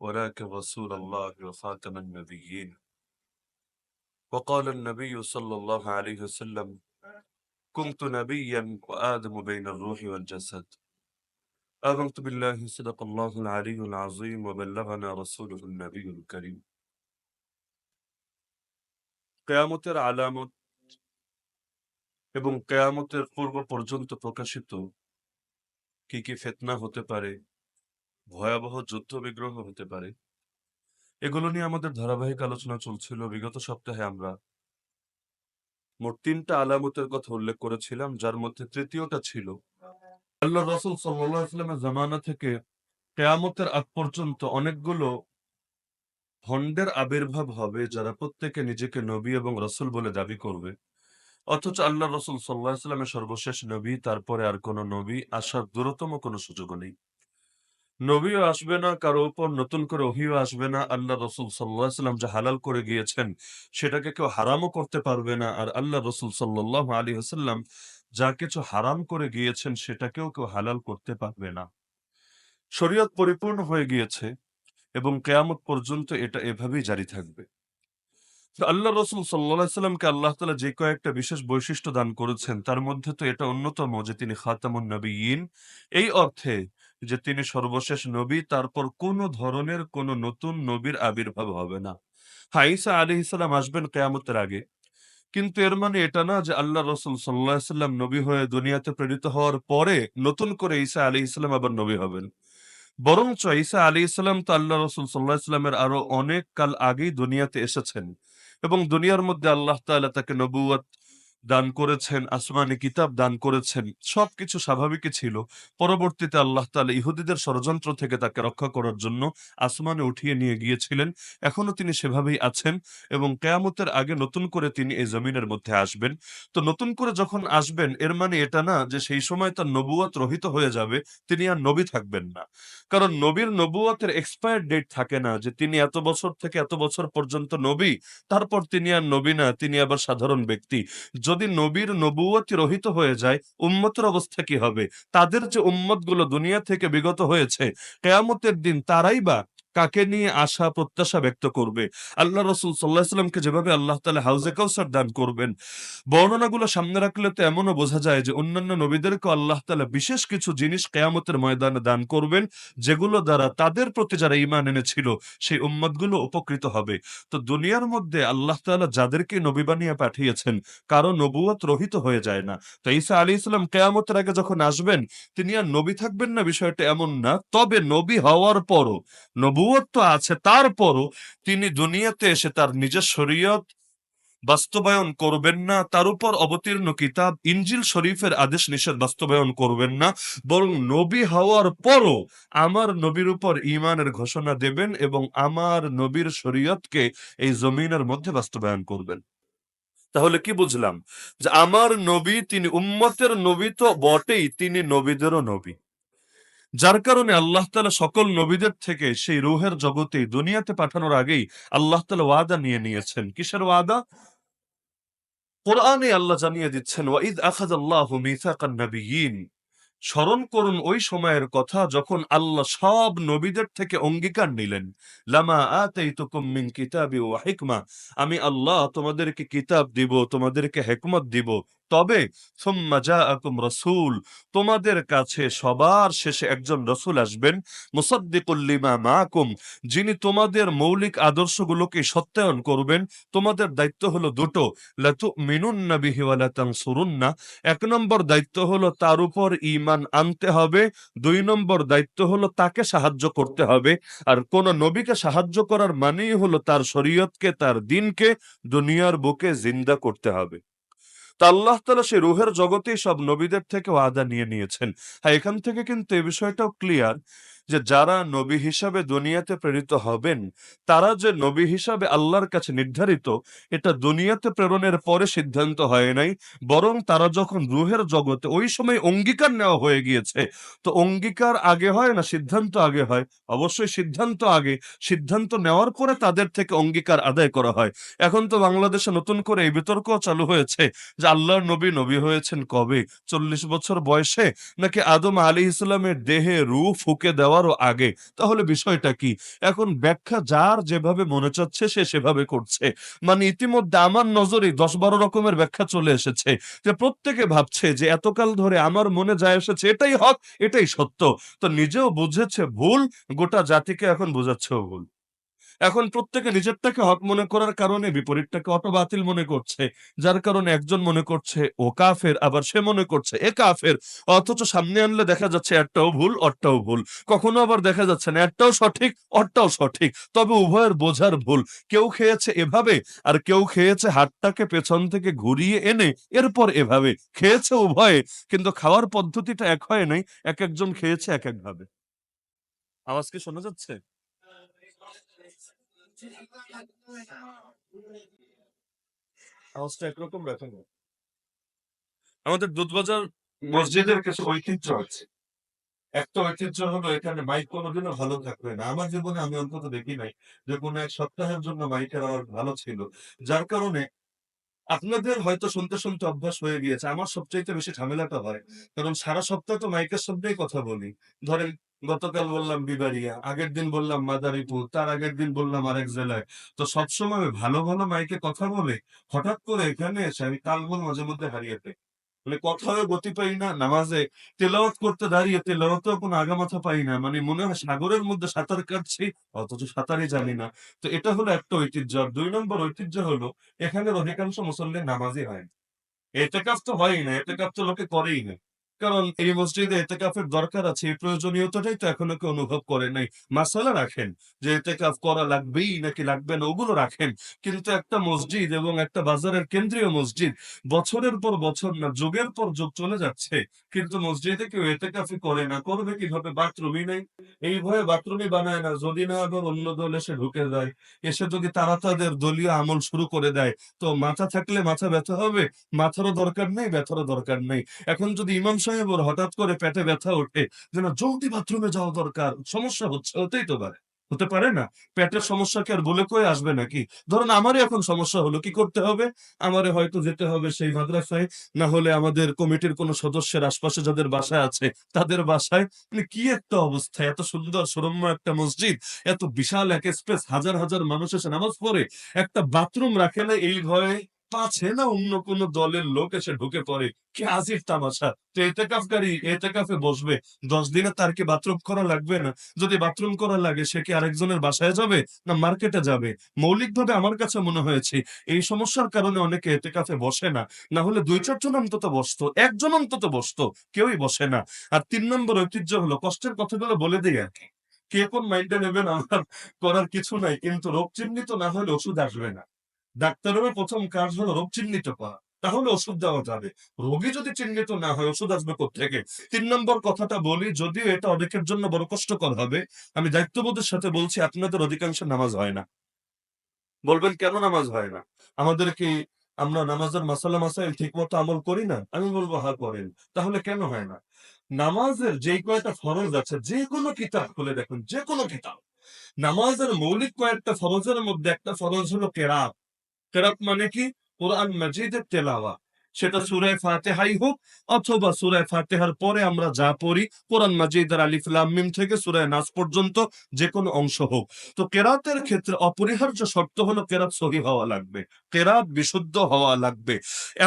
ولكن رسول الله وخاتم النبيين. وقال النبي صلى الله عليه وسلم: كنت نبيا وآدم بين الروح والجسد. آمنت بالله صدق الله العلي العظيم وبلغنا رسوله النبي الكريم. কেয়ামতের আলামত এবং কেয়ামতের পূর্ব পর্যন্ত প্রকাশিত কি কি ফিতনা হতে পারে, ভয়াবহ যুদ্ধ বিগ্রহ হতে পারে, এগুলো নিয়ে আমাদের ধারাবাহিক আলোচনা চলছিল। বিগত সপ্তাহে আমরা মোট 3টা আলামতের কথা উল্লেখ করেছিলাম, যার মধ্যে তৃতীয়টা ছিল আল্লাহ রাসূল সাল্লাল্লাহু আলাইহি ওয়াসাল্লামের জামানা থেকে কিয়ামতের আগ পর্যন্ত অনেকগুলো ভণ্ডের আবির্ভাব হবে, যারা প্রত্যেকে নিজেকে নবী এবং রাসূল বলে দাবি করবে, অথচ আল্লাহ রাসূল সাল্লাল্লাহু আলাইহি ওয়াসাল্লামের সর্বশেষ নবী, তারপরে আর কোনো নবী আসার দূরতম কোনো সুযোগও নেই। নবীও আসবে না, কারো উপর নতুন করে ওহীও আসবে না। আল্লাহ রাসূল সাল্লাল্লাহু আলাইহি ওয়াসাল্লাম যা হালাল করে গিয়েছেন সেটাকে কেউ হারামও করতে পারবে না, আর আল্লাহ রাসূল সাল্লাল্লাহু আলাইহি ওয়াসাল্লাম যা কিছু হারাম করে গিয়েছেন সেটাকেও কেউ হালাল করতে পারবে না। শরীয়ত পরিপূর্ণ হয়ে গিয়েছে এবং কিয়ামত পর্যন্ত এটা এভাবেই জারি থাকবে। তো আল্লাহ রাসূল সাল্লাল্লাহু আলাইহি ওয়াসাল্লামকে আল্লাহ তাআলা যে কয়েকটা বিশেষ বৈশিষ্ট্য দান করেছেন, তার মধ্যে তো এটা অন্যতম যে তিনি খাতামুন নবিয়্যিন, এই অর্থে যে তিনি সর্বশেষ নবী, তারপর কোন ধরনের কোন নতুন নবীর আবির্ভাব হবে না। হ্যাঁ, ঈসা আলাইহিস সালাম আসবেন কিয়ামতের আগে, কিন্তু এর মানে এটা না যে আল্লাহ রাসূল সাল্লাল্লাহু আলাইহি ওয়াসাল্লাম নবী হয়ে দুনিয়াতে প্রেরিত হওয়ার পরে নতুন করে ঈসা আলাইহিস সালাম আবার নবী হবেন। বরঞ্চ ঈসা আলাইহিস সালাম তো আল্লাহ রাসূল সাল্লাল্লাহু আলাইহি ওয়াসাল্লামের আরো অনেক কাল আগেই দুনিয়াতে এসেছেন এবং দুনিয়ার মধ্যে আল্লাহ তাআলা তাকে নবুয়ত দান করেছেন, আসমানি কিতাব দান করেছেন। সবকিছু স্বাভাবিকই ছিল। পরবর্তীতে আল্লাহ তাআলা ইহুদীদের ষড়যন্ত্র থেকে তাকে রক্ষা করার জন্য আসমানে উঠিয়ে নিয়ে গিয়েছিলেন। এখনো তিনি সেভাবেই আছেন এবং কিয়ামতের আগে নতুন করে তিনি এই জমিনের মধ্যে আসবেন। তো নতুন করে যখন আসবেন, এর মানে এটা না যে সেই সময় তার নবুয়ত রহিত হয়ে যাবে, তিনি আর নবী থাকবেন না। কারণ নবীর নবুয়তের এক্সপায়ার ডেট থাকে না যে তিনি এত বছর থেকে এত বছর পর্যন্ত নবী, তারপর তিনি আর নবী না, তিনি আবার সাধারণ ব্যক্তি। যদি নবীর নবুয়তি রহিত হয়ে যায়, উম্মতের অবস্থা কি হবে? তাদের যে উম্মতগুলো দুনিয়া থেকে বিগত হয়েছে, কিয়ামতের দিন তারাই বা কাকে নিয়ে আশা প্রত্যাশা ব্যক্ত করবে? আল্লাহ রাসূল সাল্লাল্লাহু আলাইহি ওয়াসাল্লামকে যেভাবে আল্লাহ তাআলা হাউজে কাউসার দান করবেন, বর্ণনাগুলো সামনে রাখলে তো এমনও বোঝা যায় যে অন্যান্য নবীদেরকে আল্লাহ তাআলা বিশেষ কিছু জিনিস কিয়ামতের ময়দানে দান করবেন, যেগুলো দ্বারা তাদের প্রতি যারা ঈমান এনেছিল সেই উম্মতগুলো উপকৃত হবে। তো দুনিয়ার মধ্যে আল্লাহ তাআলা যাদেরকে নবী বানিয়ে পাঠিয়েছেন, কারো নবুয়ত রহিত হয়ে যায় না। তো ঈসা আলাইহিস সালাম কিয়ামতের আগে যখন আসবেন, তিনি আর নবী থাকবেন না বিষয়টা এমন না। তবে নবী হওয়ার পরও, নবুয়ত তো আছে, তারপরও তিনি দুনিয়াতে এসে তার নিজের শরীয়ত বাস্তবায়ন করবেন না, তার উপর অবতীর্ণ কিতাব ইনজিল শরীফের আদেশ নিষেধ বাস্তবায়ন করবেন না, বরং নবী হওয়ার পরও আমার নবীর উপর ঈমানের ঘোষণা দেবেন এবং আমার নবীর শরীয়তকে এই জমিনের মধ্যে বাস্তবায়ন করবেন। তাহলে কি বুঝলাম? যে আমার নবী তিনি উম্মতের নবী তো বটেই, তিনি নবীদেরও নবী। যার কারণে আল্লাহ তাআলা সকল নবীদের থেকে সেই রূহের জগতে দুনিয়াতে পাঠানোর আগেই আল্লাহ তাআলা ওয়াদা নিয়ে নিয়েছেন। কিসের ওয়াদা? কোরআনে আল্লাহ জানিয়ে দিচ্ছেন, ওয়াইদ আখাযাল্লাহু মিসাকান নাবিয়্যিন, স্মরণ করুন ওই সময়ের কথা যখন আল্লাহ সব নবীদের থেকে অঙ্গীকার নিলেন, লামা আতাইতুকুম মিন কিতাবি ওয়া হিকমা, আমি আল্লাহ তোমাদেরকে কিতাব দিব, তোমাদেরকে হিকমত দিব, তবে সুম্মা জাআকুম রাসূল, তোমাদের কাছে সবার শেষে একজন রাসূল আসবেন, মুসাদ্দিকুল লিমা মাআকুম, যিনি তোমাদের মৌলিক আদর্শগুলোকে সত্যায়ন করবেন। তোমাদের দায়িত্ব হলো দুটো, লাতুমিনুন্না বিহি ওয়া লা তানসুরুন্না, এক নম্বর দায়িত্ব হলো তার উপর ঈমান আনতে হবে, 2 নম্বর দায়িত্ব হলো তাকে সাহায্য করতে হবে। আর কোন নবীকে সাহায্য করার মানেই হলো তার শরীয়তকে, তার দ্বীনকে দুনিয়ার বুকে জিন্দা করতে হবে। তা আল্লাহ তাআলা সেই রূহের জগতেই সব নবীদের থেকে ওয়াদা নিয়ে নিয়েছেন। হ্যাঁ, এখান থেকে কিন্তু এই বিষয়টাও ক্লিয়ার যে যারা নবী হিসাবে দুনিয়াতে প্রেরিত হবেন, তারা যে নবী হিসাবে আল্লাহর কাছে নির্ধারিত, এটা দুনিয়াতে প্রেরণের পরে সিদ্ধান্ত হয় নাই, বরং তারা যখন রূহের জগতে ওই সময় অঙ্গীকার নেওয়া হয়ে গিয়েছে। তো অঙ্গীকার আগে হয় না সিদ্ধান্ত আগে হয়? অবশ্যই সিদ্ধান্ত আগে, সিদ্ধান্ত নেওয়ার পরে তাদের থেকে অঙ্গীকার আদায় করা হয়। এখন তো বাংলাদেশে নতুন করে এই বিতর্কও চালু হয়েছে যে আল্লাহর নবী নবী হয়েছেন কবে? 40 বছর বয়সে, নাকি আদম আলাইহিস সালামের দেহে রূহ ফুঁকে দেওয়ার যাওয়ারও আগে। তাহলে বিষয়টা কি? এখন ব্যাখ্যা যার যেভাবে মনে চাচ্ছে সে সেভাবে করছে। মানে ইতিমধ্যে আমার নজরে ১০-১২ রকমের ব্যাখ্যা চলে এসেছে। যে প্রত্যেকে ভাবছে যে এতকাল ধরে আমার মনে যা এসেছে এটাই হক, এটাই সত্য। তো নিজেও বুঝেছে ভুল, গোটা জাতিকে এখন বোঝাচ্ছেও ভুল। এখন প্রত্যেকে নিজেরটাকে হক মনে করার কারণে বিপরীতটাকে অটো বাতিল মনে করছে। যার কারণে একজন মনে করছে ও কাফের, আবার সে মনে করছে এ কাফের। অথচ সামনে আনলে দেখা যাচ্ছে একটাও ভুল, ওরটাও ভুল। কখনো আবার দেখা যাচ্ছে না একটাও সঠিক, ওরটাও সঠিক। তবে উভয়ের বোঝার ভুল। কেউ খেয়েছে এভাবে, আর কেউ খেয়েছে হাতটাকে পেছন থেকে ঘুরিয়ে এনে এরপর এভাবে। খেয়েছে উভয়ে, কিন্তু খাওয়ার পদ্ধতিটা এক হয় নাই। একেকজন খেয়েছে একেকভাবে। আওয়াজ কি শোনা যাচ্ছে? আওয়াজটা একরকম রাখা যায়। আমাদের দুধবাজার মসজিদের কিছু ঐতিহ্য আছে। একটা ঐতিহ্য হলো এখানে মাইক কোনোদিনও ভালো থাকবে না। আমার জীবনে আমি অন্তত দেখি নাই যে কোনো এক সপ্তাহের জন্য মাইকের আওয়াজ ভালো ছিল। যার কারণে আপনাদের হয়তো শুনতে, শুনতে অভ্যাস হয়ে গিয়েছে। আমার সবচাইতে বেশি ঝামেলাটা হয়। কারণ সারা সপ্তাহ তো মাইকের শব্দেই কথা বলি। ধরেন গতকাল বললাম বিবাড়িয়া, আগের দিন বললাম মাদারীপুর, তার আগের দিন বললাম আরেক জেলায়। তো সবসময় ভালো, ভালো মাইকে কথা বলে হঠাৎ করে এখানে এসে আমি তালগোল মাঝে মধ্যে হারিয়ে ফেলি। মানে কথায়ও গতি পাই না, নামাজে তেলাওয়াত করতে দাঁড়িয়ে তেলাওয়াতেও কোনো আগামাথা পাই না। মানে মনে হয় সাগরের মধ্যে সাঁতার কাটছি, অথচ সাঁতারই জানি না। তো এটা হলো একটা ঐতিহ্য। আর ২ নম্বর ঐতিহ্য হলো এখানের অধিকাংশ মুসল্লি নামাজি হয় না। এতেকাফ তো হয়ই না, এতেকাফ তো লোকে করেই না। কারণ এই মসজিদে এতেকাফের দরকার আছে, এই প্রয়োজনীয়তাটাই তো এখনো কেউ অনুভব করে নাই। মাসালা রাখেন যে এতেকাফ করা লাগবেই নাকি লাগবে না, ওগুলো রাখেন। কিন্তু একটা মসজিদ এবং একটা বাজারের কেন্দ্রীয় মসজিদ বছরের পর বছর না যুগের পর যুগ চলে যাচ্ছে, কিন্তু মসজিদে কেউ এতেকাফই করে না। করবে কিভাবে? বাথরুমই নাই। এই ভয়ে বাথরুমই বানায় না। যদি না আবার অন্য দল এসে ঢুকে যায়, এসে যদি তারা তাদের দলীয় আমল শুরু করে দেয়, তো মাথা থাকলে মাথা ব্যথা হবে, মাথারও দরকার নেই, ব্যথারও দরকার নেই। এখন যদি ইমাম সাহেবের হঠাৎ করে পেটে ব্যথা ওঠে যে না জলদি বাথরুমে যাওয়া দরকার, সমস্যা হচ্ছে, হতেই তো পারে। হতে পারে না? পেটের সমস্যা কি আর বলে কয়ে আসবে নাকি? ধরুন আমারই এখন সমস্যা হলো, কি করতে হবে? আমারে হয়তো যেতে হবে সেই মাদ্রাসায়, না হলে আমাদের কমিটির কোনো সদস্যের আশপাশে যাদের বাসা আছে তাদের বাসায়। মানে কি একটা অবস্থা! এত সুন্দর সুরম্য একটা মসজিদ, এত বিশাল এক স্পেস, হাজার হাজার মানুষ এসে নামাজ পড়ে। একটা বাথরুম রাখে না এই ভয়ে পাছে না অন্য কোন দলের লোক এসে ঢুকে পড়ে। কি আজীব তামাশা! তো এতেকাফকারী এতেকাফে বসবে, ১০ দিনে তার কি বাথরুম করা লাগবে না? যদি বাথরুম করা লাগে সে কি আরেকজনের বাসায় যাবে না মার্কেটে যাবে? মৌলিকভাবে আমার কাছে মনে হয়েছে এই সমস্যার কারণে অনেকে এতেকাফে বসে না। না হলে ২-৪ জন অন্তত বসতো, একজন অন্তত বসতো, কেউই বসে না। আর ৩ নম্বর ঐতিহ্য হলো কষ্টের কথাগুলো বলে দেই আরকি। কে কোন মাইন্ডে নেবেন আমার করার কিছু নাই। কিন্তু রোগ চিহ্নিত না হলে ওষুধ আসবে না। ডাক্তারেরও ১ম কাজ হলো রোগ চিহ্নিত করা। তাহলে ওষুধ দেওয়া যাবে। রোগী যদি চিহ্নিত না হয় ওষুধ আসবে কোত্থেকে? ৩ নম্বর কথাটা বলি, যদিও এটা অনেকের জন্য বড় কষ্টকর হবে। আমি দায়িত্ববোধের সাথে বলছি আপনাদের অধিকাংশের নামাজ হয় না। বলবেন কেন নামাজ হয় না? আমাদের কি আমরা নামাজের মাসালা মাসাইল ঠিকমতো আমল করি না? আমি বলব হ্যাঁ করেন। তাহলে কেন হয় না? নামাজের যেই কয়টা ফরজ আছে যেকোনো কিতাব খুলে দেখুন, যেকোনো কিতাব। নামাজের মৌলিক কয়েকটা ফরজের মধ্যে একটা ফরজ হলো কেরাত। কেরাত মানে কি? কোরআন মাজিদের তেলাওয়া। সেটা সূরা ফাতিহাই হোক অথবা সূরা ফাতিহার পরে আমরা যা পড়ি, কোরআন মাজিদের আলিফ লাম মিম থেকে সূরা নাস পর্যন্ত যেকোনো অংশ হোক। তো কেরাতের ক্ষেত্রে অপরিহার্য শর্ত হলো কেরাত সহিহ হওয়া লাগবে। কেরাত বিশুদ্ধ হওয়া লাগবে।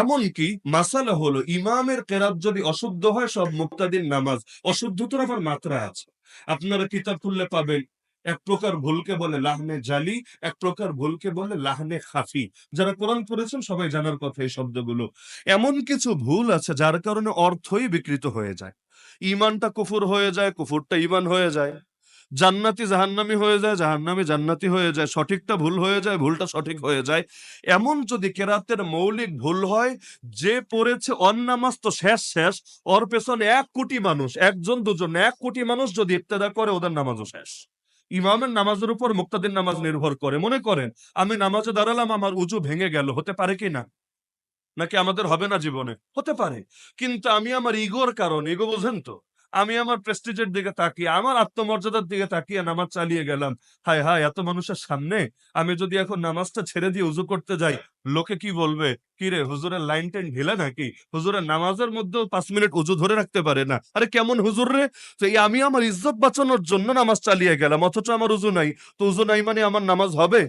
এমনকি মাসালা হলো ইমামের কেরাত যদি অশুদ্ধ হয় সব মুক্তাদির নামাজ অশুদ্ধতার আবার মাত্রা আছে। আপনারা কিতাব খুললে পাবেন এক প্রকার ভুলকে বলে লাহনে জালি, এক প্রকার ভুলকে বলে লাহনে খাফি। যারা কোরআন পড়েছেন সবাই জানার কথা এই শব্দগুলো। এমন কিছু ভুল আছে যার কারণে অর্থই বিকৃত হয়ে যায়। ঈমানটা কুফর হয়ে যায়, কুফরটা ঈমান হয়ে যায়। জান্নাতি জাহান্নামী হয়ে যায়, জাহান্নামী জান্নাতি হয়ে যায়। সঠিকটা ভুল হয়ে যায়, ভুলটা সঠিক হয়ে যায়। এমন যদি কেরাতের মৌলিক ভুল হয়, যে পড়েছে ওর নামাজ তো শেষ শেষ, ওর পেছনে ১ কোটি মানুষ, ১ জন ২ জন না ১ কোটি মানুষ যদি ইক্তেদা করে ওদের নামাজও শেষ। ইমামের নামাজের উপর মুক্তাদির নামাজ নির্ভর করে। মনে করেন আমি নামাজে দাঁড়ালাম, আমার উযু ভেঙে গেল। হতে পারে কি না? নাকি আমাদের হবে না জীবনে? হতে পারে। কিন্তু আমি আমার ইগোর কারণে, ইগো বুঝেন তো? আমি আমার প্রেস্টিজের দিকে তাকিয়ে, আমার আত্মমর্যাদার দিকে তাকিয়ে নামাজ চালিয়ে গেলাম। হায় হায়, এত মানুষের সামনে আমি যদি এখন নামাজটা ছেড়ে দিয়ে উজু করতে যাই, লোকে কি বলবে? কি রে, হুজুরের লাইন টাইন ঢিলা নাকি? হুজুরের নামাজের মধ্যেও 5 মিনিট উজু ধরে রাখতে পারে না। আরে কেমন হুজুর রে? তো এই আমি আমার ইজ্জত বাঁচানোর জন্য নামাজ চালিয়ে গেলাম, অথচ আমার উজু নাই। তো উজু নাই মানে আমার নামাজ হবে?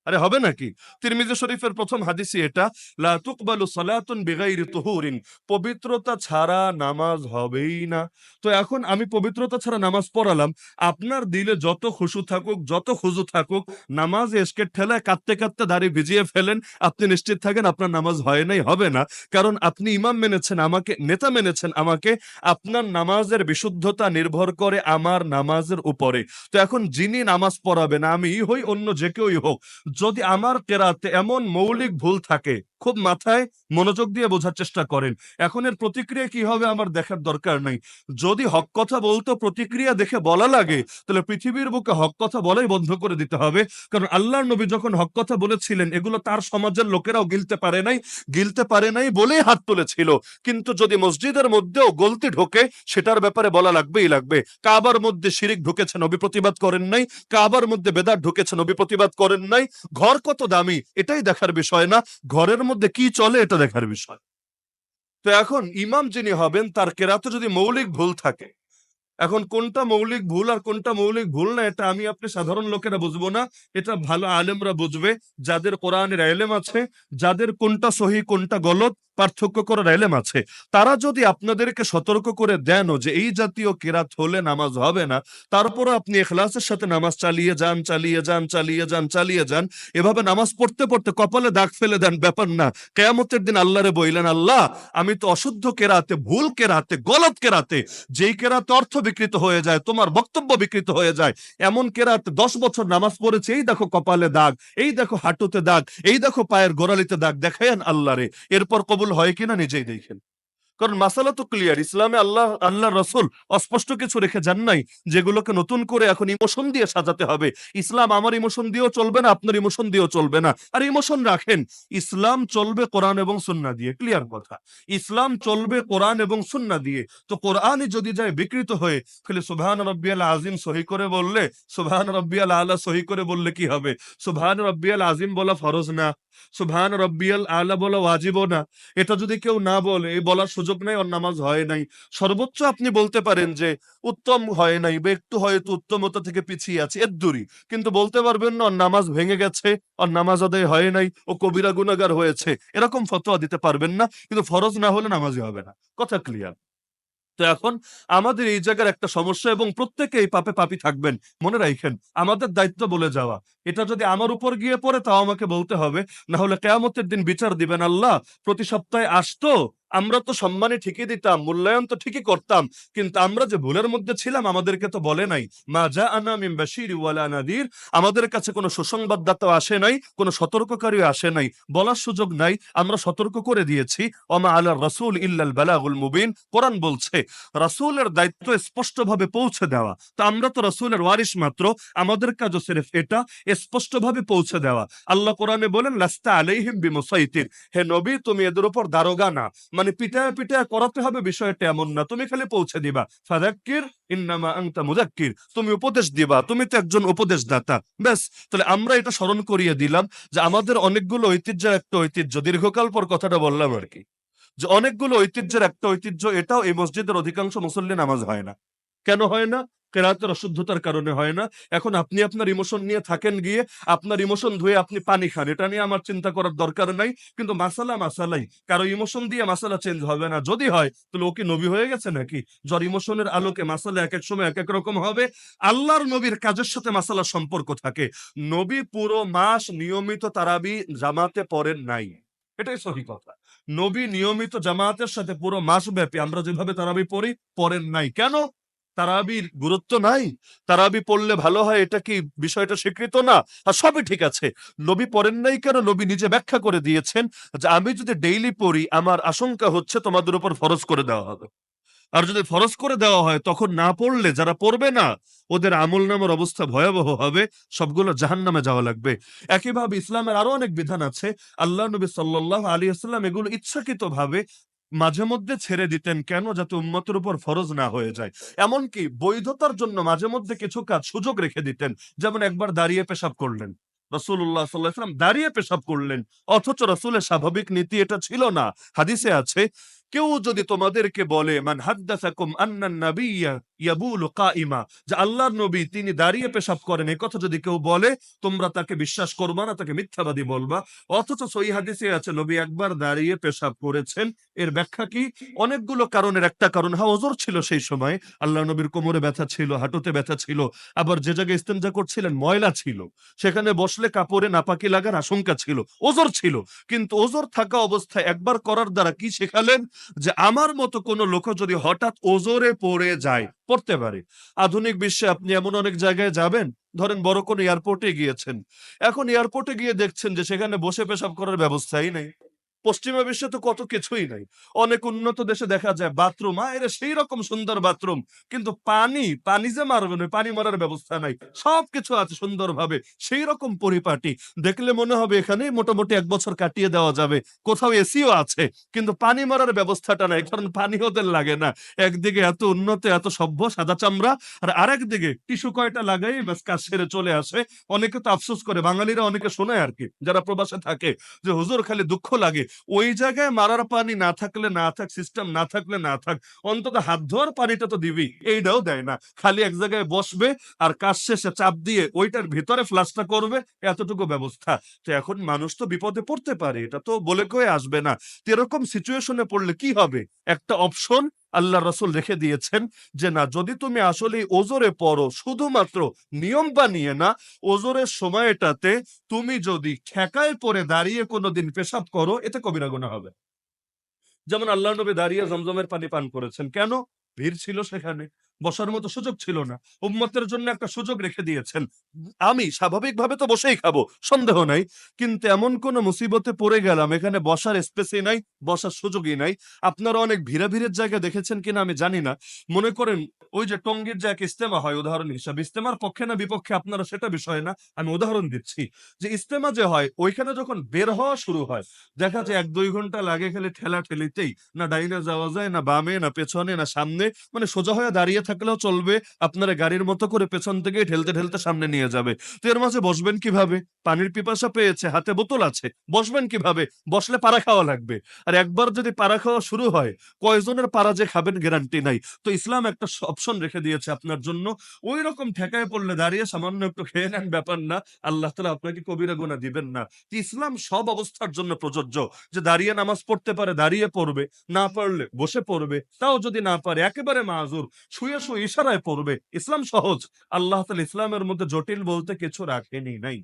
আরে হবে নাকি? তিরমিজি শরীফের প্রথম হাদিসই এটা, লা তুকবালু সালাতুন বিগাইরি তুহুরিন, পবিত্রতা ছাড়া নামাজ হবেই না। তো এখন আমি পবিত্রতা ছাড়া নামাজ পড়ালাম, আপনার দিলে যত খুশু থাকুক, যত খুজু থাকুক, নামাজ এসকে ঠেলায় কাঁদতে কাঁদতে দাড়ি ভিজিয়ে ফেলেন, আপনি নিশ্চিত থাকেন আপনার নামাজ হয় নাই, হবে না। কারণ আপনি ইমাম মেনেছেন আমাকে, নেতা মেনেছেন আমাকে, আপনার নামাজের বিশুদ্ধতা নির্ভর করে আমার নামাজের উপরে। তো এখন যিনি নামাজ পড়াবেন, আমিই হই অন্য যে কেউই হোক, যদি আমার কেরাতে এমন মৌলিক ভুল থাকে, খুব মাথায় মনোযোগ দিয়ে বোঝার চেষ্টা করেন। এখন এর প্রতিক্রিয়া কি হবে আমার দেখার দরকার নাই। যদি হক কথা বলতো প্রতিক্রিয়া দেখে বলা লাগে, তাহলে পৃথিবীর বুকে হক কথা বলাই বন্ধ করে দিতে হবে। কারণ আল্লাহর নবী যখন হক কথা বলেছিলেন, এগুলো তার সমাজের লোকেরাও গিলতে পারে নাই, গিলতে পারে নাই বলেই হাত তুলেছিল। কিন্তু যদি মসজিদের মধ্যেও গলতি ঢোকে, সেটার ব্যাপারে বলা লাগবেই লাগবে। কাবার মধ্যে শিরিক ঢুকেছে, নবী প্রতিবাদ করেন নাই। কাবার মধ্যে বেদাত ঢুকেছে, নবী প্রতিবাদ করেন নাই। ঘর কত দামি এটাই দেখার বিষয় না, ঘরের মধ্যে কি চলে এটা দেখার বিষয়। তো এখন ইমাম যিনি হবেন, তার কেরাতে যদি মৌলিক ভুল থাকে, এখন কোনটা মৌলিক ভুল আর কোনটা মৌলিক ভুল না, এটা আমি আপনি সাধারণ লোকেরা বুঝবো না, এটা ভালো আলেমরা বুঝবে, যাদের কোরআনের ইলম আছে, যাদের কোনটা সহি কোনটা গলত পার্থক্য করার ইলম আছে। তারা যদি আপনাদেরকে সতর্ক করে দেন যে এই জাতীয় কিরাত হলে নামাজ হবে না, তারপরও আপনি ইখলাসের সাথে নামাজ চালিয়ে যান, চালিয়ে যান, চালিয়ে যান, চালিয়ে যান, এভাবে নামাজ পড়তে পড়তে কপালে দাগ ফেলে দেন, ব্যাপার না। কিয়ামতের দিন আল্লাহরে বইলেন, আল্লাহ আমি তো অশুদ্ধ কেরাতে, ভুল কেরাতে, গলত কেরাতে, যেই কেরাতে অর্থ বিকৃত হয়ে যায়, তোমার বক্তব্য বিকৃত হয়ে যায়, এমন কেরাতে 10 বছর নামাজ পড়েছে, এই দেখো কপালে দাগ, এই দেখো হাঁটুতে দাগ, এই দেখো পায়ের গোড়ালিতে দাগ, দেখায়েন আল্লাহরে। এরপর কবুল হয় কিনা নিজেই দেখেন। কারণ মাসালা তো ক্লিয়ার, ইসলামে আল্লাহ রসুল অস্পষ্ট কিছু রেখে যান নাই, যেগুলোকে নতুন করে এখন ইমোশন দিয়ে সাজাতে হবে। ইসলাম আমার ইমোশন দিয়েও চলবে না, আপনার ইমোশন দিয়েও চলবে না। আর ইমোশন রাখেন, ইসলাম চলবে কোরআন এবং সুন্নাহ দিয়ে, ক্লিয়ার কথা। ইসলাম চলবে কোরআন এবং সুন্নাহ দিয়ে। তো কোরআনই যদি যায় বিকৃত হয়ে, খালি সুবহান রব্বিয়াল আজিম সহি করে বললে, সুবহান রব্বিয়াল আলা সহি করে বললে কি হবে? সুবহান রব্বিয়াল আজিম বলা ফরজ না, সুবহান রব্বিয়াল আলা বলা ওয়াজিবও না। এটা যদি কেউ না বলে, এই বলার সুযোগ নাই, ওর নামাজ হয় নাই। সর্বোচ্চ আপনি বলতে পারেন যে উত্তম হয় নাই, বা একটু হয়তো উত্তমতা থেকে পিছিয়ে আছে, এর দূরই। কিন্তু বলতে পারবেন না ওর নামাজ ভেঙে গেছে, ওর নামাজ আদায় হয় নাই, ও কবিরা গুনাহগার হয়েছে, এরকম ফতোয়া দিতে পারবেন না। কিন্তু ফরজ না হলে নামাজই হবে না, কথা ক্লিয়ার। তো এখন আমাদের এই জায়গার একটা সমস্যা, এবং প্রত্যেকে এই পাপে পাপী থাকবেন, মনে রাখেন। আমাদের দায়িত্ব বলে যাওয়া, এটা যদি আমার উপর গিয়ে পড়ে তাও আমাকে বলতে হবে, না হলে কিয়ামতের দিন বিচার দিবেন আল্লাহ। প্রতি সপ্তাহে আসতো, আমরা তো সম্মানে ঠিকই দিতাম, মূল্যায়ন তো ঠিকই করতাম, কিন্তু আমরা যে ভুলের মধ্যে ছিলাম আমাদেরকে তো বলে নাই। মা জাআনা মিন বাশীর ওয়ালা নাদির, আমাদের কাছে কোনো সুসংবাদদাতাও আসে নাই, কোনো সতর্ককারীও আসে নাই, বলার সুযোগ নাই, আমরা সতর্ক করে দিয়েছি। ওমা আলার রাসূল ইল্লাল বালাগুল মুবিন, কোরআন বলছে রাসূলের দায়িত্ব স্পষ্টভাবে পৌঁছে দেওয়া। তো আমরা তো রাসূলের ওয়ারিস মাত্র, আমাদের কাজও সির্ফ এটা, স্পষ্টভাবে পৌঁছে দেওয়া। আল্লাহ কোরআনে বলেন, লাস্তা আলাইহিম বিমুসাইতির, হে নবী তুমি এদের উপর দারোগা না, মানে পিটায় পিটায় করাতে হবে বিষয়টা এমন না, তুমি খালি পৌঁছে দিবা। ফাযাক্কির ইন্নামা আনতা মুযাক্কির, তুমি উপদেশ দিবা, তুমি তো একজন উপদেশদাতা, ব্যাস। তাহলে আমরা এটা স্মরণ করিয়ে দিলাম যে আমাদের অনেকগুলো ঐতিহ্যের একটা ঐতিহ্য, দীর্ঘকাল পর কথাটা বললাম আর কি, যে অনেকগুলো ঐতিহ্যের একটা ঐতিহ্য এটাও, এই মসজিদের অধিকাংশ মুসল্লি নামাজ হয় না। কেন হয় না? কেরাতের অশুদ্ধতার কারণে হয় না। এখন আপনি আপনার ইমোশন নিয়ে থাকেন গিয়ে, আপনার ইমোশন ধুয়ে আপনি পানি খান, এটা নিয়ে আমার চিন্তা করার দরকার নাই। কিন্তু মাসালা মাসালাই, কারো ইমোশন দিয়ে মাসালা চেঞ্জ হবে না। যদি হয় তাহলে ও কি নবী হয়ে গেছে নাকি? যার ইমোশনের আলোকে মাসালা এক এক সময় এক এক রকম হবে। আল্লাহর নবীর কাজের সাথে মাসালার সম্পর্ক থাকে। নবী পুরো মাস নিয়মিত তারাবি জামাতে পড়েন নাই, এটাই সহি কথা। নবী নিয়মিত জামাতের সাথে পুরো মাস ব্যাপী আমরা যেভাবে তারাবি পড়ি, পড়েন নাই। কেন? তারাবির গুরুত্ব নাই? তারাবি পড়লে ভালো হয়, এটা কি বিষয়টা স্বীকৃত না? আর সবই ঠিক আছে, নবী পড়েন নাই কেন? নবী নিজে ব্যাখ্যা করে দিয়েছেন যে আমি যদি ডেইলি পড়ি, আমার আশঙ্কা হচ্ছে তোমাদের উপর ফরজ করে দেওয়া হবে। আর যদি ফরজ করে দেওয়া হয়, তখন না পড়লে যারা পড়বে না, ওদের আমল নামের অবস্থা ভয়াবহ হবে, সবগুলো জাহান্নামে যাওয়া লাগবে। একইভাবে ইসলামের আরো অনেক বিধান আছে, আল্লাহ নবী সাল্লাল্লাহু আলাইহি ওয়াসাল্লাম এগুলো ইচ্ছাকৃত ভাবে মাঝে মধ্যে ছেড়ে দিতেন, কেন? যাতে উম্মতের উপর ফরজ না হয়ে যায়। এমনকি বৈধতার জন্য মাঝে মধ্যে কিছু কাজ সুযোগ রেখে দিতেন। যেমন একবার দাঁড়িয়ে পেশাব করলেন, রাসূলুল্লাহ সাল্লাল্লাহু আলাইহি ওয়াসাল্লাম দাঁড়িয়ে পেশাব করলেন, অথচ রাসূলের স্বাভাবিক নীতি এটা ছিল না। হাদিসে আছে, কেউ যদি তোমাদেরকে বলে মান হাদ্দাসাকুম আন্নান নাবিয়্যা ইয়াবুলু কাইমা, যে আল্লাহর নবী তিনি দাঁড়িয়ে পেশাব করেন, এই কথা যদি কেউ বলে তোমরা তাকে বিশ্বাস করবা না, তাকে মিথ্যাবাদী বলবা। অথচ সহিহ হাদিসে আছে নবী একবার দাঁড়িয়ে পেশাব করেছেন। এর ব্যাখ্যা কি? অনেকগুলো কারণের একটা কারণ, হ্যাঁ ওজর ছিল সেই সময়, আল্লাহ নবীর কোমরে ব্যথা ছিল, হাঁটুতে ব্যথা ছিল, আবার যে জায়গায় ইস্তেঞ্জা করছিলেন ময়লা ছিল, সেখানে বসলে কাপড়ে নাপাকি লাগার আশঙ্কা ছিল, ওজর ছিল। কিন্তু ওজর থাকা অবস্থায় একবার করার দ্বারা কি শেখালেন? যে আমার মতো কোনো লোক যদি হঠাৎ ওজরে পড়ে যায়, পড়তে পারে। আধুনিক বিশ্বে আপনি এমন অনেক জায়গায় যাবেন, ধরেন বড় কোনো এয়ারপোর্টে গিয়েছেন, এখন এয়ারপোর্টে গিয়ে দেখছেন যে সেখানে বসে পেশাব করার ব্যবস্থাই নেই। পশ্চিমা বিশ্বে তো কত কিছুই নাই। অনেক উন্নত দেশে দেখা যায় বাথরুম, এরা সেই রকম সুন্দর বাথরুম, কিন্তু পানি যে মারবে না, পানি মারার ব্যবস্থা নাই। সবকিছু আছে সুন্দরভাবে, সেই রকম পরিপাটি। দেখলে মনে হবে এখানেই মোটামুটি ১ বছর কাটিয়ে দেওয়া যাবে। কোথাও এসিও আছে, কিন্তু পানি মারার ব্যবস্থাটা নাই, কারণ পানি ওদের লাগে না। একদিকে এত উন্নত, এত সভ্য, সাদা চামড়া, আর আরেকদিকে টিস্যু কয়টা লাগাই ব্যাস কাজ সেরে চলে আসে। অনেকে তো আফসোস করে, বাঙালিরা অনেকে শোনায় আরকি, যারা প্রবাসে থাকে, যে হুজুর খালি দুঃখ লাগে, ওই জায়গায় মারার পানি না থাকলে না থাক, সিস্টেম না থাকলে না থাক, অন্তত হাত ধোয়ার পানিটা তো দিবি, এইটাও দেয় না। খালি এক জায়গায় বসবে আর কাজ শেষে চাপ দিয়ে ওইটার ভিতরে ফ্লাশটা করবে, এতটুকু ব্যবস্থা। তো এখন মানুষ তো বিপদে পড়তে পারে, এটা তো বলে কয়ে আসবে না। তো এরকম সিচুয়েশনে পড়লে কি হবে? একটা অপশন আল্লাহ রাসূল রেখে দিয়েছেন, যে না, যদি তুমি আসলে ওজরে পড়ো, শুধুমাত্র নিয়ম বানিয়ে না, ওজরের সময়টাতে তুমি যদি ঠেকায় পড়ে দাঁড়িয়ে কোনোদিন পেশাব করো, এতে কবিরা গুনাহ হবে। যেমন আল্লাহর নবী দাঁড়িয়ে জমজমের পানি পান করেছেন, কেন? ভিড় ছিল সেখানে, বসার মতো সুযোগ ছিল না। উম্মতের জন্য একটা সুযোগ রেখে দিয়েছেন। আমি স্বাভাবিকভাবে তো বসেই খাবো, সন্দেহ নাই, কিন্তু এমন কোন মুসিবতে পড়ে গেলাম এখানে বসার স্পেসই নাই, বসার সুযোগই নাই। আপনারা অনেক ভিড়ের জায়গা দেখেছেন কিনা আমি জানি না। মনে করেন ওই যে টঙ্গীর যে এক ইজতেমা হয় উদাহরণ হিসাবে, ইজতেমার পক্ষে না বিপক্ষে আপনারা সেটা বিষয় না, আমি উদাহরণ দিচ্ছি। যে ইজতেমা যে হয় ওইখানে যখন বের হওয়া শুরু হয়, দেখা যায় ১-২ ঘন্টা লাগে খালি ঠেলাঠেলিতেই, না ডাইনে যাওয়া যায়, না বামে, না পেছনে, না সামনে। মানে সোজা হয়ে দাঁড়িয়ে থাকলেও চলবে, আপনারা গাড়ির মতো করে পেছন থেকেই ঠেলতে সামনে নিয়ে যাবে। তো এর মাঝে বসবেন কিভাবে? পানির পিপাসা পেয়েছে, হাতে বোতল আছে, বসবেন কিভাবে? বসলে পাড়া খাওয়া লাগবে। আর একবার যদি পাড়া খাওয়া শুরু হয়, কয়জনের পাড়া যে খাবেন গ্যারান্টি নাই। তো ইসলাম একটা অপশন রেখে দিয়েছে আপনার জন্য, ওই রকম ঠেকায় পড়লে দাঁড়িয়ে সামান্য একটু খেয়ে নেন, ব্যাপার না। আল্লাহ তাআলা আপনাকে কবিরা গুনাহ দিবেন না। ইসলাম সব অবস্থার জন্য প্রযোজ্য। যে দাঁড়িয়ে নামাজ পড়তে পারে দাঁড়িয়ে পড়বে, না পারলে বসে পড়বে, তাও যদি না পারে একেবারে মাযুর, শুয়ে ইশারায় পড়বে। ইসলাম সহজ। আল্লাহ তাআলা ইসলামের মধ্যে জটিল বলতে কিছু রাখেনি নাই।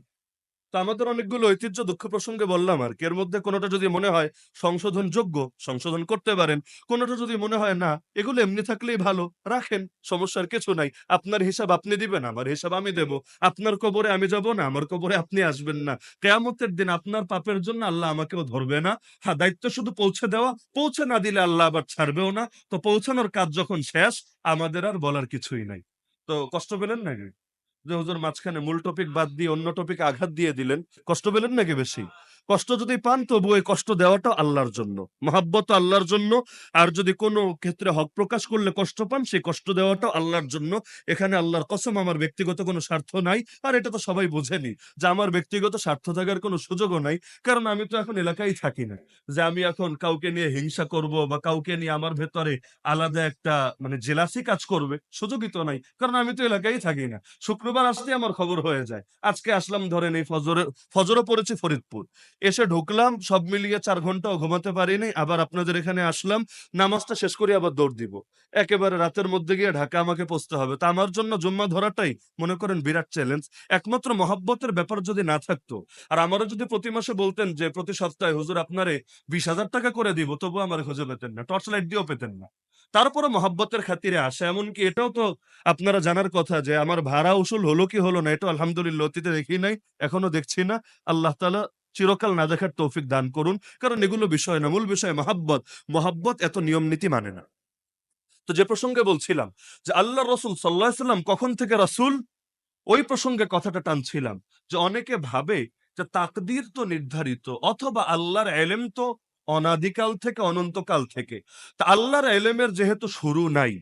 তো আমাদের অনেকগুলো ঐতিহ্য দুঃখ প্রসঙ্গে বললাম আর কি। এর মধ্যে কোনটা যদি মনে হয় সংশোধনযোগ্য, সংশোধন করতে পারেন। কোনটা যদি মনে হয় না, এগুলো এমনি থাকলেই ভালো, রাখেন। সমস্যার কিছু নাই। আপনার হিসাব আপনি দিবেন, আমার হিসাব আমি দেব। আপনার কবরে আমি যাব না, আমার কবরে আপনি আসবেন না। কিয়ামতের দিন আপনার পাপের জন্য আল্লাহ আমাকেও ধরবে না। হ্যাঁ, দায়িত্ব শুধু পৌঁছে দেওয়া। পৌঁছে না দিলে আল্লাহ আবার ছাড়বেও না। তো পৌঁছানোর কাজ যখন শেষ, আমাদের আর বলার কিছুই নাই। তো কষ্ট পেলেন নাকি? যে হুজুর মাঝখানে মূল টপিক বাদ দিয়ে অন্য টপিকে আঘাত দিয়ে দিলেন, কষ্ট পেলেন নাকি বেশি? কষ্ট যদি পান তবু এই কষ্ট দেওয়াটা আল্লাহর জন্য, মহাব্বত আল্লাহর জন্য। আর যদি কোনো ক্ষেত্রে হক প্রকাশ করলে কষ্ট পান, সেই কষ্ট দেওয়াটাও আল্লাহর জন্য। এখানে আল্লাহর কসম আমার ব্যক্তিগত কোনো স্বার্থ নাই। আর এটা তো সবাই বোঝেনি যে আমার ব্যক্তিগত স্বার্থ থাকার কোনো সুযোগও নাই, কারণ আমি তো এখন এলাকায় থাকি না যে আমি এখন কাউকে নিয়ে হিংসা করব বা কাউকে নিয়ে আমার ভেতরে আলাদা একটা মানে জেলাসি কাজ করবে, সুযোগই তো নাই, কারণ আমি তো এলাকায় থাকি না। শুক্রবার আসতে আমার খবর হয়ে যায়। আজকে আসলাম ধরেন এই ফজরও পড়েছি ফরিদপুর। এসে ঢুকলাম, সব মিলিয়ে ৪ ঘন্টাও ঘুমাতে পারিনি। আবার আপনাদের এখানে আসলাম, নামাজটা শেষ করে আবার দৌড় দিব। একেবারে রাতের মধ্যে গিয়ে ঢাকা আমাকে পৌঁছতে হবে। তা আমার জন্য জুম্মা ধরাটাই মনে করেন বিরাট চ্যালেঞ্জ। একমাত্র মহাব্বতের ব্যাপার যদি না থাকতো, আর আমারও যদি প্রতি মাসে বলতেন যে প্রতি সপ্তাহে হুজুর আপনারে ২০,০০০ টাকা করে দিব, তবুও আমার খুঁজে পেতেন না, টর্চ লাইট দিয়েও পেতেন না। তারপরও মহাব্বতের খাতিরে আসে। এমনকি এটাও তো আপনারা জানার কথা যে আমার ভাড়া উসুল হলো কি হলো না, এটা আলহামদুলিল্লাহ অতীতে দেখি নাই, এখনো দেখছি না। আল্লাহ তাআলা চিরকাল না দেখার তৌফিক দান করুন। কারণ এগুলো বিষয় না, মূল বিষয় মহাব্বত। মহাব্বত এত নিয়ম নীতি মানে না। তো যে প্রসঙ্গে বলছিলাম যে আল্লাহর রাসূল সাল্লাল্লাহু আলাইহি সাল্লাম কখন থেকে রাসূল, ওই প্রসঙ্গে কথাটা টানছিলাম। যে অনেকে ভাবে যে তাকদীর তো নির্ধারিত, অথবা আল্লাহর ইলম তো অনাদিকাল থেকে, অনন্তকাল থেকে। তা আল্লাহর এলেমের যেহেতু শুরু নাই,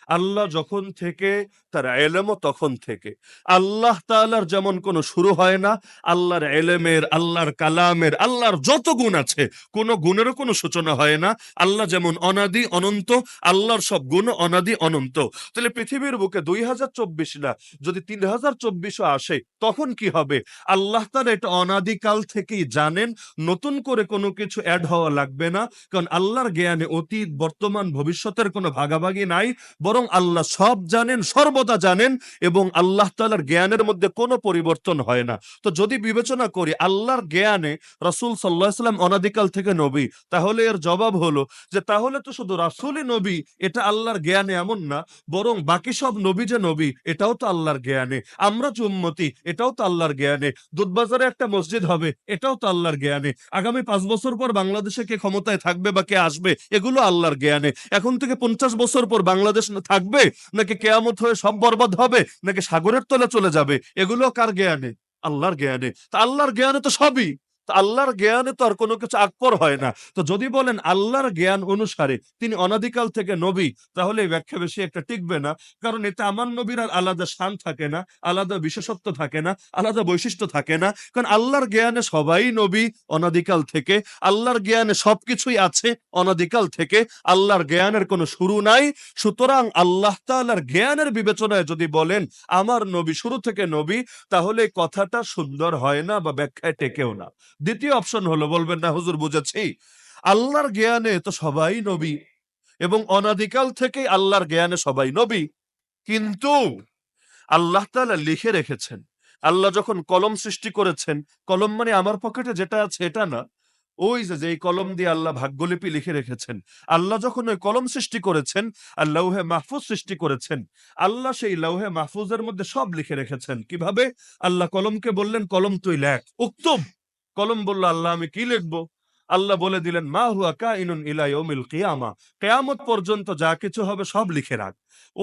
আল্লাহ যখন থেকে তার এলেমও তখন থেকে। আল্লাহ তাআলার যেমন কোনো শুরু হয় না, আল্লাহর এলেমের, আল্লাহর কালামের, আল্লাহর যত গুণ আছে কোনো গুণেরও কোনো সূচনা হয় না। আল্লাহ যেমন অনাদি অনন্ত, আল্লাহর সব গুণ অনাদি অনন্ত। তাহলে পৃথিবীর বুকে 2024 না, যদি 3024ও আসে তখন কি হবে? আল্লাহ তাআলা এটা অনাদিকাল থেকেই জানেন, নতুন করে কোনো কিছু অ্যাড হওয়া লাগবে না। কারণ আল্লাহর জ্ঞানে অতীত, বর্তমান, ভবিষ্যতের কোনো ভাগাভাগি নাই, বরং আল্লাহ সব জানেন, সর্বদা জানেন, এবং আল্লাহ তাআলার জ্ঞানের মধ্যে কোনো পরিবর্তন হয় না। তো যদি বিবেচনা করি আল্লাহর জ্ঞানে রাসূল সাল্লাল্লাহু আলাইহি ওয়াসাল্লাম অনাদিকাল থেকে নবী, তাহলে এর জবাব হলো যে তাহলে তো শুধু রাসূলই নবী এটা আল্লাহর জ্ঞানে এমন না, বরং বাকি সব নবী যে নবী এটাও তো আল্লাহর জ্ঞানে। আমরা যে উম্মতি এটাও তো আল্লাহর জ্ঞানে। দুধবাজারে একটা মসজিদ হবে এটাও তো আল্লাহর জ্ঞানে। আগামী 5 বছর পর বাংলাদেশে কে ক্ষমতায় থাকবে বা কে আসবে এগুলো আল্লাহর জ্ঞানে। এখন থেকে 50 বছর পর বাংলাদেশ থাকবে নাকি কেয়ামত হয়ে সব বরবাদ হবে নাকি সাগরের তলে চলে যাবে, এগুলো কার জ্ঞানে? আল্লাহর জ্ঞানে। তা আল্লাহর জ্ঞানে তো সবই। তা আল্লাহর জ্ঞানে তো আর কোনো কিছু আকপর হয় না। তো যদি বলেন আল্লাহর জ্ঞান অনুসারে তিনি অনাদিকাল থেকে নবী, তাহলে এই ব্যাখ্যা বেশি একটা টিকবে না। কারণ এতে আমার নবীর আর আলাদা শান থাকে না, আলাদা বিশেষত্ব থাকে না, আলাদা বৈশিষ্ট্য থাকে না। কারণ আল্লাহর জ্ঞানে সবাই নবী অনাদিকাল থেকে। আল্লাহর জ্ঞানে সবকিছুই আছে অনাদিকাল থেকে। আল্লাহর জ্ঞানের কোনো শুরু নাই। সুতরাং আল্লাহ তাআলার জ্ঞানের বিবেচনায় যদি বলেন আমার নবী শুরু থেকে নবী, তাহলে এই কথাটা সুন্দর হয় না বা ব্যাখ্যায় টেকেও না। দ্বিতীয় অপশন হলো, বলবেন না হুজুর বুঝেছি, আল্লাহর জ্ঞানে তো সবাই নবী এবং অনাদিকাল থেকেই আল্লাহর জ্ঞানে সবাই নবী, কিন্তু আল্লাহ তাআলা লিখে রেখেছেন। আল্লাহ যখন কলম সৃষ্টি করেছেন, কলম মানে আমার পকেটে যেটা আছে এটা না, ওই যে যেই কলম দিয়ে আল্লাহ ভাগ্যলিপি লিখে রেখেছেন। আল্লাহ যখন ওই কলম সৃষ্টি করেছেন আর লৌহে মাহফুজ সৃষ্টি করেছেন, আল্লাহ সেই লৌহে মাহফুজের মধ্যে সব লিখে রেখেছেন। কিভাবে? আল্লাহ কলমকে বললেন কলম তুই লেখ, উক্তুব। কলম বলল আল্লাহ আমি কি লিখবো? আল্লাহ বলে দিলেন মা হুয়া কাইনুন ইলা ইয়াউমিল কিয়ামা, কিয়ামত পর্যন্ত যা কিছু হবে সব লিখে রাখ।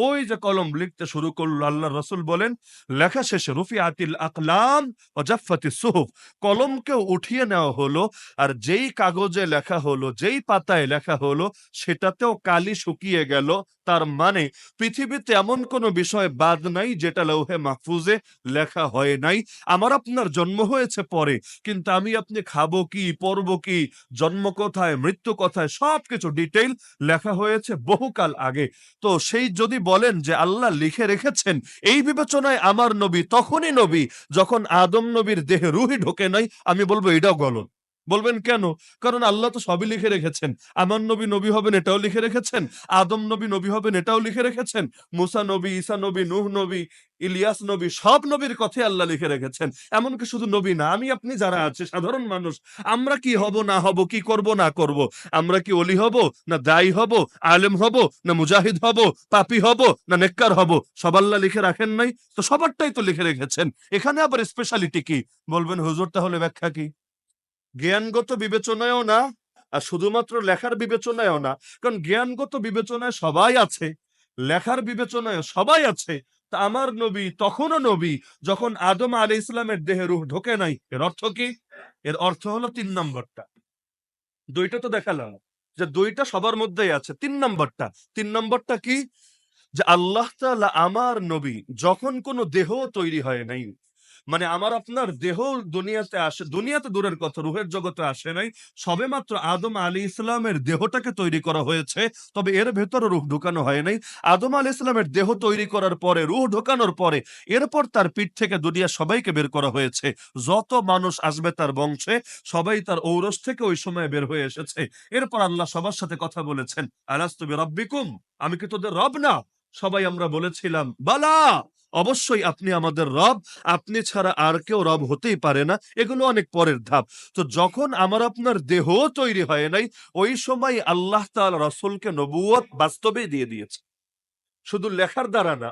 ওই যে কলম লিখতে শুরু করলো, আল্লাহর রাসূল বলেন লেখা শেষে রুফিআতিল আকলাম ওয়া জাফফাতিস সুহুফ, কলমকে উঠিয়ে নেওয়া হলো, আর যেই কাগজে লেখা হলো, যেই পাতায় লেখা হলো সেটাতেও কালি শুকিয়ে গেল। তার মানে পৃথিবীতে এমন কোনো বিষয় বাদ নাই যেটা লৌহে মাহফুজে লেখা হয় নাই। আমার আপনার জন্ম হয়েছে পরে, কিন্তু আমি আপনি খাবো কি, পরবো কি, জন্ম কোথায়, মৃত্যু কোথায়, সবকিছু ডিটেইল লেখা হয়েছে বহুকাল আগে। তো সেই যদি বলেন যে আল্লাহ লিখে রেখেছেন, এই বিবেচনায় আমার নবী তখনই নবী যখন আদম নবীর দেহে রুহি ঢোকে নাই, আমি বলবো এটাও গলত। বলবেন কেন? কারণ আল্লাহ তো সবই লিখে রেখেছেন। আমার নবী নবী হবেন এটাও লিখে রেখেছেন, আদম নবী নবী হবেন এটাও লিখে রেখেছেন, মুসা নবী, ঈসা নবী, নূহ নবী, ইলিয়াস নবী, সব নবীর কথাই আল্লাহ লিখে রেখেছেন। এমনকি শুধু নবী না, আমি আপনি যারা আছে সাধারণ মানুষ, আমরা কি হব না হব, কি করব না করব, আমরা কি অলি হব না দায়ী হব, আলেম হব না মুজাহিদ হব, পাপী হব না নেককার হব, সব আল্লাহ লিখে রাখেন নাই? তো সবারটাই তো লিখে রেখেছেন। এখানে আবার স্পেশালিটি কি? বলবেন হুজুর তাহলে ব্যাখ্যা কি? জ্ঞানগত বিবেচনায়ও না, আর শুধুমাত্র লেখার বিবেচনায়ও না। কারণ জ্ঞানগত বিবেচনায় সবাই আছে, লেখার বিবেচনায় সবাই আছে। তা আমার নবী তখনও নবী যখন আদম আলাইহিস ইসলামের দেহে রূহ ঢোকে নাই। এর অর্থ কি? এর অর্থ হলো 3 নম্বরটা। দুইটা তো দেখালাম যে দুইটা সবার মধ্যেই আছে, 3 নম্বরটা কি? যে আল্লাহ তাআলা আমার নবী যখন কোনো দেহ তৈরি হয় নাই, মানে আমার আপনার দেহ দুনিয়াতে আসে, দুনিয়াতে দূরের কথা রুহের জগতে আসে নাই, সবেমাত্র আদম আলাইহিস ইসলামের দেহটাকে তৈরি করা হয়েছে, তবে এর ভেতরে রূহ ঢোকানো হয় নাই। আদম আলাইহিস ইসলামের দেহ তৈরি করার পরে, রূহ ঢোকানোর পরে, এরপর তার পিঠ থেকে দুনিয়া সবাইকে বের করা হয়েছে। যত মানুষ আসবে তার বংশে সবাই তার ঔরস থেকে ওই সময় বের হয়ে এসেছে। এরপর আল্লাহ সবার সাথে কথা বলেছেন, আলাস্তু বিরাব্বিকুম, আমি কি তোদের রব না? সবাই আমরা বলেছিলাম বালা, অবশ্যই আপনি আমাদের রব, আপনি ছাড়া আর কেউ রব হতেই পারে না। এগুলো অনেক পরের ধাপ। তো যখন আমার আপনার দেহ তৈরি হয় নাই, ওই সময় আল্লাহ তাআলা রাসূলকে নবুয়ত বাস্তবে দিয়ে দিয়েছে, শুধু লেখার দ্বারা না,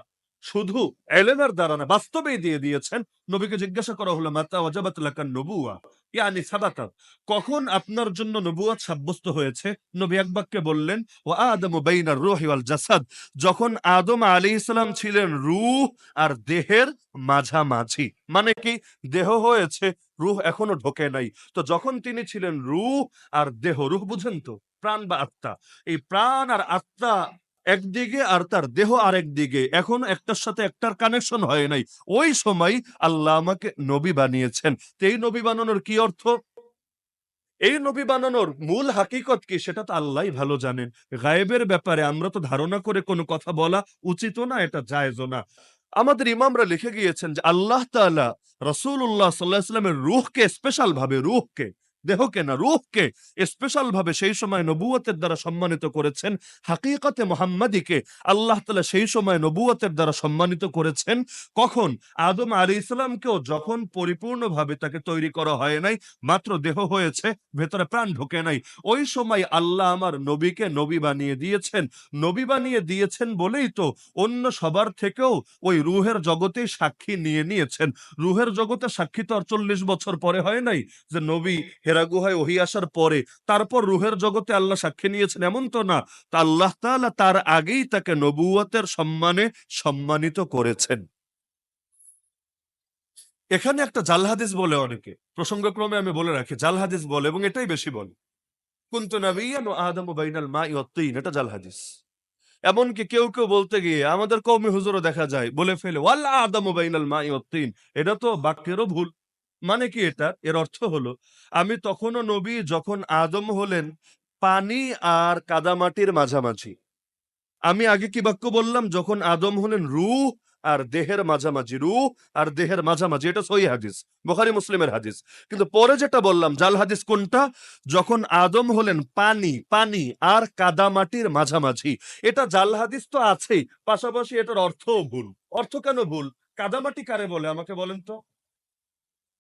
শুধু এলেমের দ্বারা না, বাস্তবেই দিয়ে দিয়েছেন। নবীকে জিজ্ঞাসা করা হলো, মাতা ওয়াজাবাত লাকান নবুয়া, ইয়ানি সাবাতা, কখন আপনার জন্য নবুয়াত সাব্যস্ত হয়েছে? নবী এক বাক্যে বললেন, ওয়া আদমু বাইনার রূহি ওয়াল জাসাদ, যখন আদম আলাইহিস সালাম ছিলেন রূহ আর দেহের মাঝামাঝি। মানে কি? দেহ হয়েছে, রূহ এখনো ঢোকে নাই। তো যখন তিনি ছিলেন রূহ আর দেহ, রূহ বুঝেন তো, প্রাণ বা আত্মা, এই প্রাণ আর আত্মা একদিকে আর তার দেহ আরেক দিকে, এখন একটার সাথে একটার কানেকশন হয় নাই, ওই সময় আল্লাহ আমাকে নবী বানিয়েছেন। তো এই নবী বানানোর কি অর্থ? এই নবী বানানোর মূল হাকিকত কি সেটা তো আল্লাহই ভালো জানেন। গায়েবের ব্যাপারে আমরা তো ধারণা করে কোনো কথা বলা উচিতও না, এটা জায়েজও না। আমাদের ইমামরা লিখে গিয়েছেন যে আল্লাহ তাআলা রাসূলুল্লাহ সাল্লাল্লাহু আলাইহি ওয়াসাল্লামের রূহকে স্পেশাল ভাবে, রূহকে, দেহকে না, রূহকে স্পেশাল ভাবে সেই সময় নবুয়তের দ্বারা সম্মানিত করেছেন। হাকিকতে মুহাম্মাদীকে আল্লাহ তাআলা সেই সময় নবুয়তের দ্বারা সম্মানিত করেছেন। কখন? আদম আলাইহিস সালামকেও যখন পরিপূর্ণভাবে তাকে তৈরি করা হয় নাই, মাত্র দেহ হয়েছে, ভেতরে প্রাণ ঢোকে নাই, ওই সময় আল্লাহ আমার নবীকে নবী বানিয়ে দিয়েছেন। নবী বানিয়ে দিয়েছেন বলেই তো অন্য সবার থেকেও ওই রুহের জগতেই সাক্ষী নিয়ে নিয়েছেন। রুহের জগতে সাক্ষী তো আর 40 বছর পরে হয় নাই, যে নবী হেরা গুহায় ওহী আসার পরে তারপর রুহের জগতে আল্লাহ সাক্ষী নিয়েছেন, এমন তো না। তা আল্লাহ তাআলা তার আগেই তাকে নবুয়তের সম্মানে সম্মানিত করেছেন। এখানে একটা জাল হাদিস বলে অনেকে, প্রসঙ্গক্রমে আমি বলে রাখি, জাল হাদিস বলে এবং এটাই বেশি বলে, কুনতু নাবিয়্যান ওয়া আদামু বাইনাল মাই ওয়াত তিন, এটা জাল হাদিস। এমনকি কেউ কেউ বলতে গিয়ে আমাদের কওমি হুজুরও দেখা যায় বলে ফেলে ওয়াল আদামু বাইনাল মাই ওয়াত তিন, এটা তো বাক্যেরও ভুল। মানে কি এটা? এর অর্থ হলো আমি তখনও নবী যখন আদম হলেন পানি আর কাদামাটির মাঝামাঝি। আমি আগে কি বাক্য বললাম? যখন আদম হলেন রূহ আর দেহের মাঝামাঝি, রূহ আর দেহের মাঝামাঝি, এটা সহিহ হাদিস, বুখারী মুসলিমের হাদিস। কিন্তু পরে যেটা বললাম জাল হাদিস কোনটা? যখন আদম হলেন পানি, পানি আর কাদামাটির মাঝামাঝি, এটা জাল হাদিস তো আছেই, পাশাপাশি এটার অর্থও ভুল। অর্থ কেন ভুল? কাদামাটি কারে বলে আমাকে বলেন তো?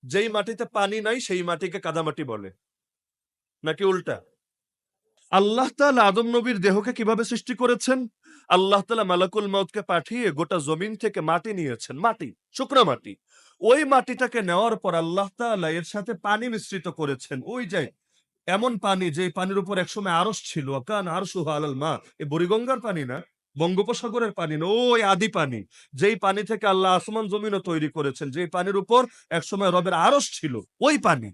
যেই মাটিতে পানি নাই সেই মাটিকে কাদামাটি বলে, নাকি উল্টা? আল্লাহ তাআলা আদম নবীর দেহকে কিভাবে সৃষ্টি করেছেন? আল্লাহ তাআলা মালাকুল মউতকে পাঠিয়ে গোটা জমিন থেকে মাটি নিয়েছেন, মাটি, শুকনা মাটি। ওই মাটিটাকে নেওয়ার পর আল্লাহ তাআলা এর সাথে পানি মিশ্রিত করেছেন। ওই যে এমন পানি, যে পানির উপর একসময় আরশ ছিল, কান আরশুহু আলাল মা, এই বুড়িগঙ্গার পানি না, বঙ্গোপসাগরের পানি না, ওই আদি পানি, যেই পানি থেকে আল্লাহ আসমান জমিনও তৈরি করেছেন, যেই পানির উপর একসময় রবের আরশ ছিল, ওই পানি,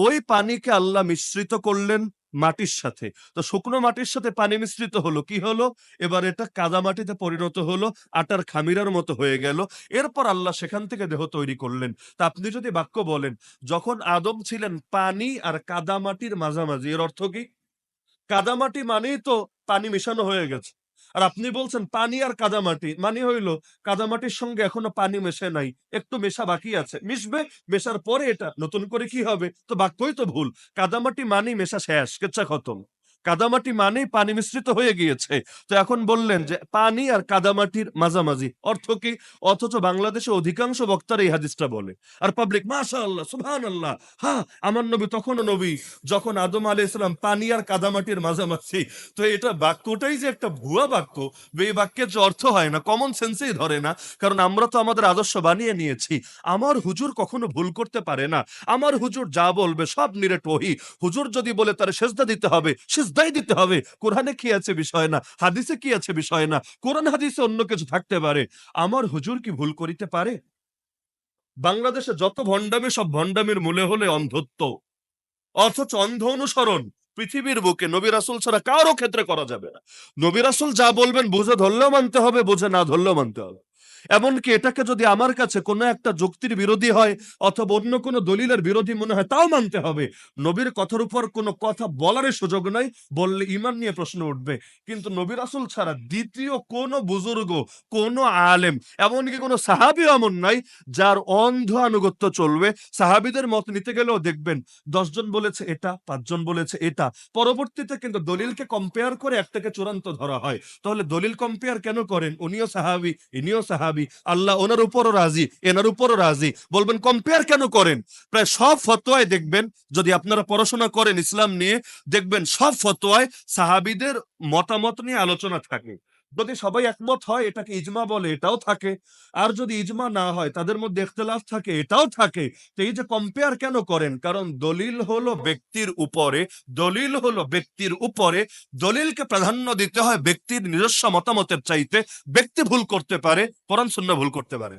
ওই পানিকে আল্লাহ মিশ্রিত করলেন মাটির সাথে। তো শুকনো মাটির সাথে পানি মিশ্রিত হলো, কি হলো? এবার এটা কাদা মাটিতে পরিণত হলো, আটার খামিরার মতো হয়ে গেল। এরপর আল্লাহ সেখান থেকে দেহ তৈরি করলেন। তা আপনি যদি বাক্য বলেন যখন আদম ছিলেন পানি আর কাদামাটির মাঝামাঝি, এর অর্থ কি? কাদামাটি মানেই তো পানি মেশানো হয়ে গেছে। আর আপনি বলছেন পানি আর কাদামাটি, মানে হইল কাদামাটির সঙ্গে এখনো পানি মেশে নাই, একটু মেশা বাকি আছে, মিশবে, মেশার পরে এটা নতুন করে কি হবে? তো বাক্যই তো ভুল। কাদামাটি মানেই মেশা শেষ, কেচ্ছা খতম। কাদামাটি মানেই পানি মিশ্রিত হয়ে গিয়েছে। তো এখন বললেন যে পানি আর কাদামাটির মাঝামাঝি, অর্থ কি? অথচ বাংলাদেশে অধিকাংশ বক্তারা এই হাদিসটা বলে, আর পাবলিক মাশাআল্লাহ সুবহানাল্লাহ, হ্যাঁ আমার নবী তখনও নবী যখন আদম আলাইহিস সালাম পানি আর কাদামাটির মাঝামাঝি। তো এটা বাক্যটাই যে একটা ভুয়া বাক্য, এই বাক্যের যে অর্থ হয় না, কমন সেন্সেই ধরে না। কারণ আমরা তো আমাদের আদর্শ বানিয়ে নিয়েছি। আমার হুজুর কখনো ভুল করতে পারে না। আমার হুজুর যা বলবে সব নিরেট ওহী। হুজুর যদি বলে তার সেজদা দিতে হবে, সেজদাই দিতে হবে। কোরআনে কি আছে বিষয় না, হাদিসে কি আছে বিষয় না, কোরআন হাদিসে অন্য কিছু থাকতে পারে। আমার হুজুর কি ভুল করিতে পারে? বাংলাদেশে যত ভণ্ডামি, সব ভণ্ডামির মূলে হলে অন্ধত্ব। অথচ অন্ধ অনুসরণ পৃথিবীর বুকে নবী রাসূল ছাড়া কারো ক্ষেত্রে করা যাবে না। নবী রাসূল যা বলবেন বুঝে ধরলেও মানতে হবে, বুঝে না ধরলেও মানতে হবে। এমনকি এটাকে যদি আমার কাছে কোনো একটা যুক্তির বিরোধী হয় অথবা অন্য কোনো দলিলের বিরোধী মনে হয়, তাও মানতে হবে। নবীর কথার উপর কোনো কথা বলারই সুযোগ নাই, বললে ঈমান নিয়ে প্রশ্ন উঠবে। কিন্তু নবী রাসূল ছাড়া দ্বিতীয় কোনো বুজুর্গ, কোনো আলেম, এমনকি কোনো সাহাবীও এমন নাই যার অন্ধ আনুগত্য চলবে। সাহাবীদের মত নিতে গেলেও দেখবেন 10 জন বলেছে এটা, 5 জন বলেছে এটা, পরবর্তীতে কিন্তু দলিলকে কম্পেয়ার করে একটাকে চূড়ান্ত ধরা হয়। তাহলে দলিল কম্পেয়ার কেন করেন? উনিও সাহাবী, ইনিও সাহাবী, আল্লাহ ওনার উপরও রাজি, এনার উপরও রাজি, বলবেন কম্পেয়ার কেন করেন? প্রায় সব ফতোয়ায় দেখবেন, যদি আপনারা পড়াশোনা করেন ইসলাম নিয়ে, দেখবেন সব ফতোয়ায় সাহাবীদের মতামত নিয়ে আলোচনা থাকে। যদি সবাই একমত হয় এটাকে ইজমা বলে, এটাও থাকে। আর যদি ইজমা না হয়, তাদের মধ্যে ইখতিলাফ থাকে, এটাও থাকে। তো এই যে কম্পেয়ার কেন করেন? কারণ দলিল হলো ব্যক্তির উপরে, দলিল হলো ব্যক্তির উপরে, দলিলকে প্রাধান্য দিতে হয় ব্যক্তির নিজস্ব মতামতের চাইতে। ব্যক্তি ভুল করতে পারে, কোরআন সুন্নাহ ভুল করতে পারে।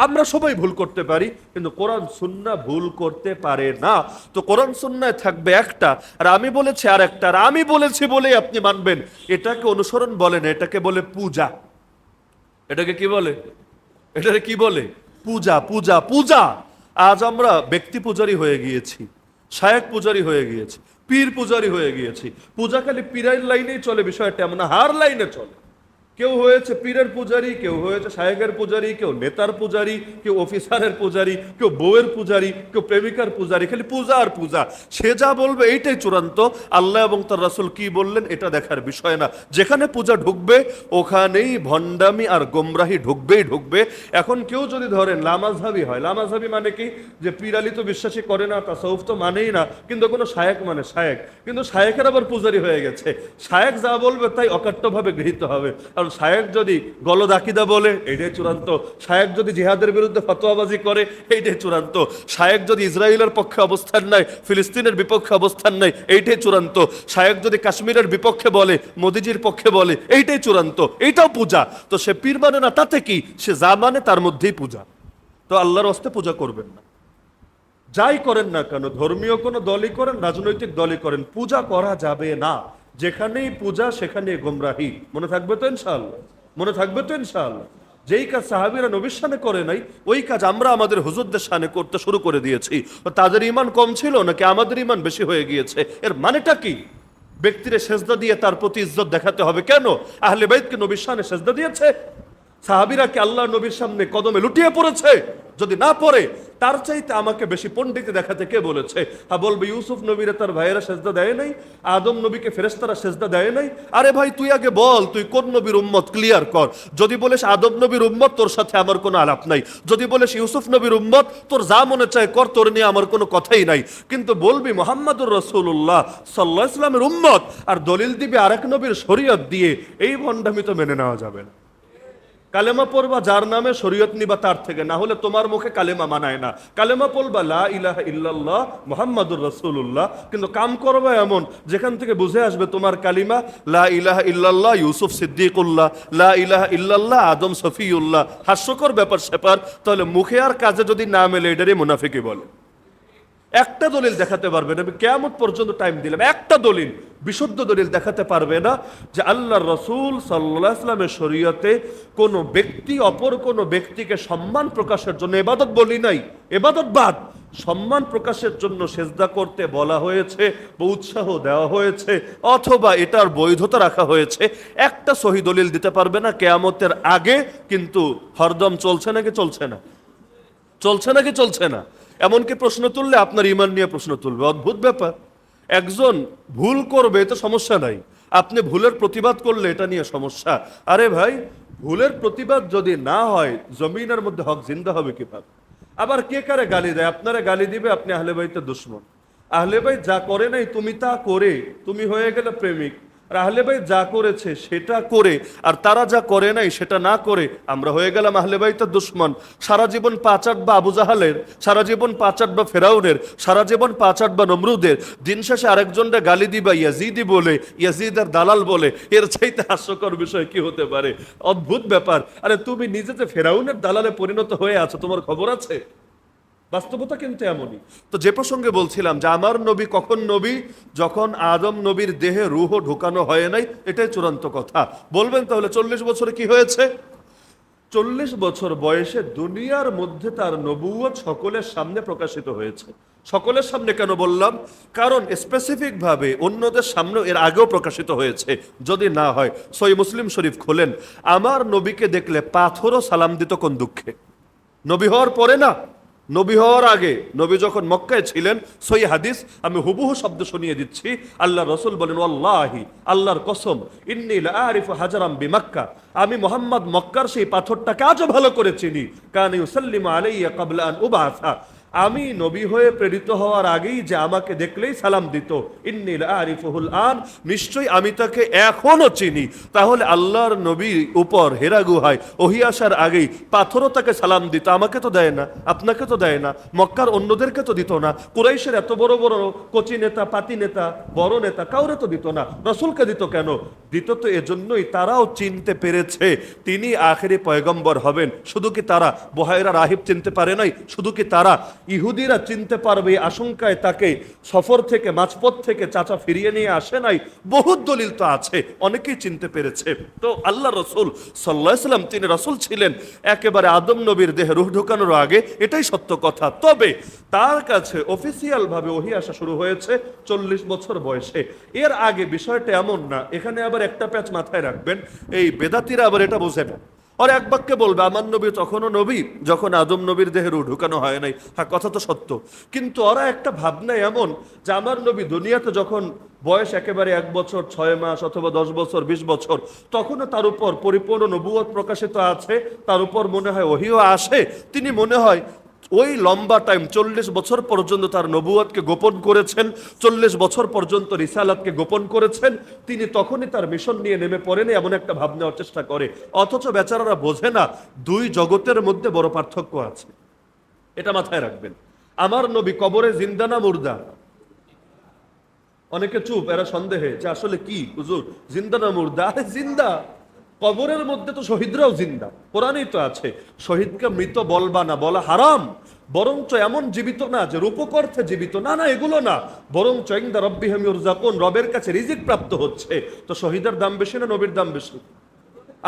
আমরা সবাই ভুল করতে পারি, কিন্তু কোরআন সুন্নাহ ভুল করতে পারে না। তো কোরআন সুন্নাহ থাকবে একটা, আর আমি বলেছি আর একটা, আর আমি বলেছি বলেই আপনি মানবেন। এটাকে অনুসরণ বলে না, এটাকে বলে পূজা। এটাকে কি বলে? এটাকে কি বলে? পূজা, পূজা, পূজা। আজ আমরা ব্যক্তি পূজারি হয়ে গিয়েছি, শায়েক পূজারি হয়ে গিয়েছি, পীর পূজারি হয়ে গিয়েছি। পূজা খালি পীরের লাইনেই চলে, বিষয়টা এমন না, হার লাইনে চলে। কেউ হয়েছে পীরের পূজারি, কেউ হয়েছে শায়েকের পূজারি, কেউ নেতার পূজারি, কেউ অফিসারের পূজারি, কেউ বউয়ের পূজারি, কেউ প্রেমিকার পূজারি। খালি পূজা আর পূজা। সে যা বলবে এইটাই চূড়ান্ত। আল্লাহ এবং তার রাসূল কি বললেন এটা দেখার বিষয় না। যেখানে পূজা ঢুকবে ওখানেই ভণ্ডামি আর গোমরাহি ঢুকবেই ঢুকবে। এখন কেউ যদি ধরেন লামাজহাবি হয়, লামাজহাবি মানে কি? যে পীর আলী তো বিশ্বাসই করে না, তাসাউফ তো মানেই না, কিন্তু কোনো শায়েক মানে শায়েক, কিন্তু শায়েকের আবার পূজারি হয়ে গেছে। শায়েক যা বলবে তাই অকাট্যভাবে গৃহীত হবে। আর শায়েক যদি গলদ আকিদা বলে, এইটাই চূড়ান্ত। শায়েক যদি জিহাদের বিরুদ্ধে ফতোয়াবাজি করে, এইটাই চূড়ান্ত। শায়েক যদি ইসরায়েলের পক্ষে অবস্থান নেয়, ফিলিস্তিনের বিপক্ষে অবস্থান নেয়, এইটাই চূড়ান্ত। শায়েক যদি কাশ্মীরের বিপক্ষে বলে, মোদিজির পক্ষে বলে, এইটাই চূড়ান্ত। এইটাও পূজা। তো সে পীর মানে না তাতে কি? সে যা মানে তার মধ্যেই পূজা। তো আল্লাহর হস্তে পূজা করবেন না, যাই করেন না কেন, ধর্মীয় কোনো দলই করেন, রাজনৈতিক দলই করেন, পূজা করা যাবে না। যেখানেই পূজা সেখানেই গোমরাহি। মনে থাকবে তো ইনশাআল্লাহ? মনে থাকবে তো ইনশাআল্লাহ? যেই কাজ সাহাবীরা নবীর শানে করে নাই, ওই কাজ আমরা আমাদের হুজুরদের শানে করতে শুরু করে দিয়েছি। তাদের ঈমান কম ছিল নাকি আমাদের ঈমান বেশি হয়ে গিয়েছে? এর মানেটা কি? ব্যক্তিরে সেজদা দিয়ে তার প্রতি ইজ্জত দেখাতে হবে কেন? আহলে বাইতকে নবীর শানে সেজদা দিয়েছে? সাহাবীরা কি আল্লাহ নবীর সামনে কদমে লুটিয়ে পড়েছে? যদি না পড়ে, তার চাইতে আমাকে বেশি পণ্ডিতি দেখাতে কে বলেছে? হ্যাঁ, বলবে ইউসুফ নবীরা তার ভাইয়েরা সেজদা দেয় নাই, আদম নবীকে ফেরেশতারা সেজদা দেয় নাই। আরে ভাই, তুই আগে বল তুই কোন নবীর উম্মত, ক্লিয়ার কর। যদি বলিস আদম নবীর উম্মত, তোর সাথে আমার কোনো আলাপ নাই। যদি বলিস ইউসুফ নবীর উম্মত, তোর যা মনে চায় কর, তোর নিয়ে আমার কোনো কথাই নাই। কিন্তু বলবি মুহাম্মাদুর রাসূলুল্লাহ সাল্লাল্লাহু আলাইহি ওয়াসাল্লামের উম্মত, আর দলিল দিবি আরেক নবীর শরীয়ত দিয়ে, এই ভণ্ডামি তো মেনে নেওয়া যাবে না। কালেমা পড়বা যার নামে, শরীয়ত নিবা তার থেকে, না হলে তোমার মুখে কালেমা মানায় না। কালেমা পড়বা লা ইলাহা ইল্লাল্লাহ মুহাম্মাদুর রাসূলুল্লাহ, কিন্তু কাম করবা এমন যেখান থেকে বুঝে আসবে তোমার কালিমা লা ইলাহা ইল্লাল্লাহ ইউসুফ সিদ্দিকুল্লাহ, লা ইলাহা ইল্লাল্লাহ আদম সফিউল্লাহ। হাস্যকর ব্যাপার স্যাপার। তাহলে মুখে আর কাজে যদি না মেলে, এটারই মুনাফিকি বলে। একটা দলিল দেখাতে পারবে না, আমি কিয়ামত পর্যন্ত টাইম দিলাম, একটা দলিল, বিশুদ্ধ দলিল দেখাতে পারবে না যে আল্লাহর রাসূল সাল্লাল্লাহু আলাইহি ওয়াসাল্লামের শরীয়তে কোন ব্যক্তি অপর কোন ব্যক্তিকে সম্মান প্রকাশের জন্য, ইবাদত বলি নাই, ইবাদত বাদ, সম্মান প্রকাশের জন্য সেজদা করতে বলা হয়েছে বা উৎসাহ দেওয়া হয়েছে, অথবা এটার বৈধতা রাখা হয়েছে। একটা সহি দলিল দিতে পারবে না কিয়ামতের আগে। কিন্তু হরদম চলছে নাকি চলছে না? চলছে নাকি চলছে না? এমনকি প্রশ্ন তুললে আপনার ঈমান নিয়ে প্রশ্ন তুলবে। অদ্ভুত ব্যাপার। একজন ভুল করবে তো সমস্যা নাই, আপনি ভুলের প্রতিবাদ করলে এটা নিয়ে সমস্যা। আরে ভাই, ভুলের প্রতিবাদ যদি না হয়, জমিনের মধ্যে হক জিন্দা হবে কিভাবে? আবার কে কারে গালি দেয়? আপনারা গালি দিবে, আপনি আহলে বাইতের দুশমন। আহলে বাইত যা করে নাই তুমি তা করে তুমি হয়ে গেলে প্রেমিক। আর আহলে বাইত যা করেছে সেটা করে, আর তারা যা করে নাই সেটা না করে আমরা হয়ে গেলাম আহলে বাইতের দুশমন। সারা জীবন পাচাট বা আবু জাহালের, সারা জীবন পাচাট বা ফেরাউনের, সারা জীবন পাচাট বা নমরুদের, দিন শেষে আরেকজনটা গালি দিবা ইয়াজিদি বলে, ইয়াজিদের দালাল বলে। এর চাইতে হাস্যকর বিষয় কি হতে পারে? অদ্ভুত ব্যাপার। আরে তুমি নিজে যে ফেরাউনের দালালে পরিণত হয়ে আছো, তোমার খবর আছে? বাস্তবতা কিন্তু এমনই। তো যে প্রসঙ্গে বলছিলাম যে আমার নবী কখন নবী? যখন আদম নবীর দেহে রূহ ঢোকানো হয় নাই, এটাই চূড়ান্ত কথা। বলবেন তাহলে 40 বছরে কি হয়েছে? 40 বছর বয়সে দুনিয়ার মধ্যে তার নবুয়ত সকলের সামনে প্রকাশিত হয়েছে। সকলের সামনে কেন বললাম? কারণ স্পেসিফিক ভাবে অন্যদের সামনে এর আগেও প্রকাশিত হয়েছে। যদি না হয়, সহিহ মুসলিম শরীফ খোলেন, আমার নবীকে দেখলে পাথরও সালাম দিত কোন দুঃখে? নবী হওয়ার পরে না, নবী হওয়ার আগে। নবী যখন মক্কায় ছিলেন, সহিহ হাদিস, আমি হুবহু শব্দ শুনিয়ে দিচ্ছি। আল্লাহ রাসূল বলেন, ওয়াল্লাহি, আল্লাহর কসম, ইন্নী লাআরিফু হাজারাম বিমাক্কা, আমি মুহাম্মদ মক্কার সেই পাথরটাকে আজও ভালো করে চিনি। কান ইউসাল্লিমু আলাইয়া ক্বাবলা আন উবআসা, আমি নবী হয়ে প্রেরিত হওয়ার আগেই যে আমাকে দেখলেই সালাম দিত, ইন্নী লা আরিফুহুল আন, নিশ্চয়ই আমি তাকে এখনো চিনি। তাহলে আল্লাহর নবীর উপর হেরা গুহায় ওহী আসার আগেই পাথরও তাকে সালাম দিত, আমাকে তো দেয় না, আপনাকে তো দেয় না, মক্কার অন্যদেরকে তো দিত না, কুরাইশের এত বড় বড় কচি নেতা, পাতি নেতা, বড় নেতা কাউরে তো দিত না, রাসূলকে দিত কেন? দিত তো এজন্যই তারাও চিনতে পেরেছে তিনি আখেরি পয়গম্বর হবেন। শুধু কি তারা বুহায়রা রাহিব চিনতে পারে নাই? শুধু কি তারা ইহুদিরা চিনতে পারবে এই আশঙ্কায় তাকে সফর থেকে, মাঝপথ থেকে চাচা ফিরিয়ে নিয়ে আসে নাই? বহুত দলিল তো আছে, অনেকেই চিনতে পেরেছে। তো আল্লাহ রসুল সাল্লাল্লাহু আলাইহি সাল্লাম তিনি রসুল ছিলেন একেবারে আদম নবীর দেহে রূহ ঢোকানোর আগে, এটাই সত্য কথা। তবে তার কাছে অফিসিয়াল ভাবে ওহী আসা শুরু হয়েছে 40 বছর বয়সে। এর আগে বিষয়টা এমন না। এখানে আবার একটা প্যাচ মাথায় রাখবেন, এই বেদাতিরা আবার এটা বোঝে না। আর এক বাক্যে বলবে আমার নবী তখনও নবী যখন আদম নবীর দেহে রূহ ঢুকানো হয় নাই। হ্যাঁ, কথা তো সত্য, কিন্তু ওরা একটা ভাবনা এমন যে আমার নবী দুনিয়াতে যখন বয়স একেবারে 1 বছর 6 মাস অথবা 10 বছর 20 বছর, তখনও তার উপর পরিপূর্ণ নবুয়ত প্রকাশিত আছে, তার উপর মনে হয় ওহীও আসে। তিনি মনে হয় ওই লম্বা টাইম 40 বছর পর্যন্ত তার নবুয়তকে গোপন করেছেন, 40 বছর পর্যন্ত রিসালাতকে গোপন করেছেন। তিনি তখনই তার মিশন নিয়ে নেমে পড়েনি, এমন একটা ভাব নেওয়ার চেষ্টা করে। অথচ বেচারারা বোঝে না দুই জগতের মধ্যে বড় পার্থক্য আছে, এটা মাথায় রাখবেন। আমার নবী কবরে জিন্দা না মুর্দা? অনেকে চুপ, এরা সন্দেহে যে আসলে কি হুজুর জিন্দা না মুর্দা? আরে জিন্দা। কবরের মধ্যে তো শহীদরাও জিন্দা, কোরআনেই তো আছে শহীদকে মৃত বলবা না, বলা হারাম। বরঞ্চ এমন জীবিত না যে রূপক অর্থে জীবিত, না না, এগুলো না। বরঞ্চ ইনদা রাব্বিহিম ইরযাকুন, রবের কাছে রিজিক প্রাপ্ত হচ্ছে। তো শহীদের দাম বেশি না নবীর দাম বেশি?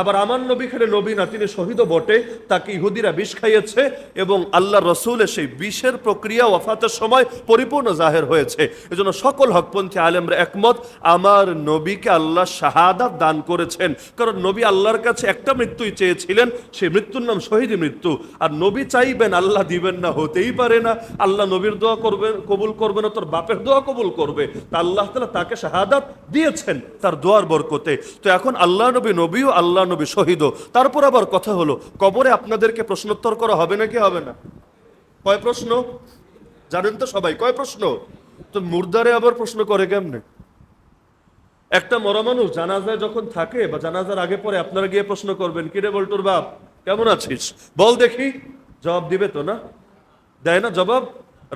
আবার আমার নবী খালি নবী না, তিনি শহীদও বটে। তাকে ইহুদিরা বিষ খাইয়েছে এবং আল্লাহ রসুলের সেই বিষের প্রক্রিয়া ওয়াফাতের সময় পরিপূর্ণ জাহের হয়েছে। এজন্য সকল হকপন্থী আলেমরা একমত, আমার নবীকে আল্লাহ শাহাদাত দান করেছেন। কারণ নবী আল্লাহর কাছে একটা মৃত্যুই চেয়েছিলেন, সেই মৃত্যুর নাম শহীদ মৃত্যু। আর নবী চাইবেন, আল্লাহ দিবেন না, হতেই পারে না। আল্লাহ নবীর দোয়া করবেন, কবুল করবে না, তোর বাপের দোয়া কবুল করবে। তা আল্লাহ তাআলা তাকে শাহাদাত দিয়েছেন তার দোয়ার বরকতে। তো এখন আল্লাহ নবী নবীও, আল্লাহ নবী শহীদও। তারপর আবার কথা হলো, কবরে আপনাদেরকে প্রশ্নোত্তর করা হবে নাকি হবে না? কয় প্রশ্ন জানেন তো সবাই? কয় প্রশ্ন? তো মুর্দারে আবার প্রশ্ন করে কেমনে? একটা মরা মানুষ জানাজায় যখন থাকে বা জানাজার আগে পরে আপনারা গিয়ে প্রশ্ন করবেন, কিরে বল্টুর বাপ কেমন আছিস, বল দেখি। জবাব দিবে তো না? দেয় না জবাব?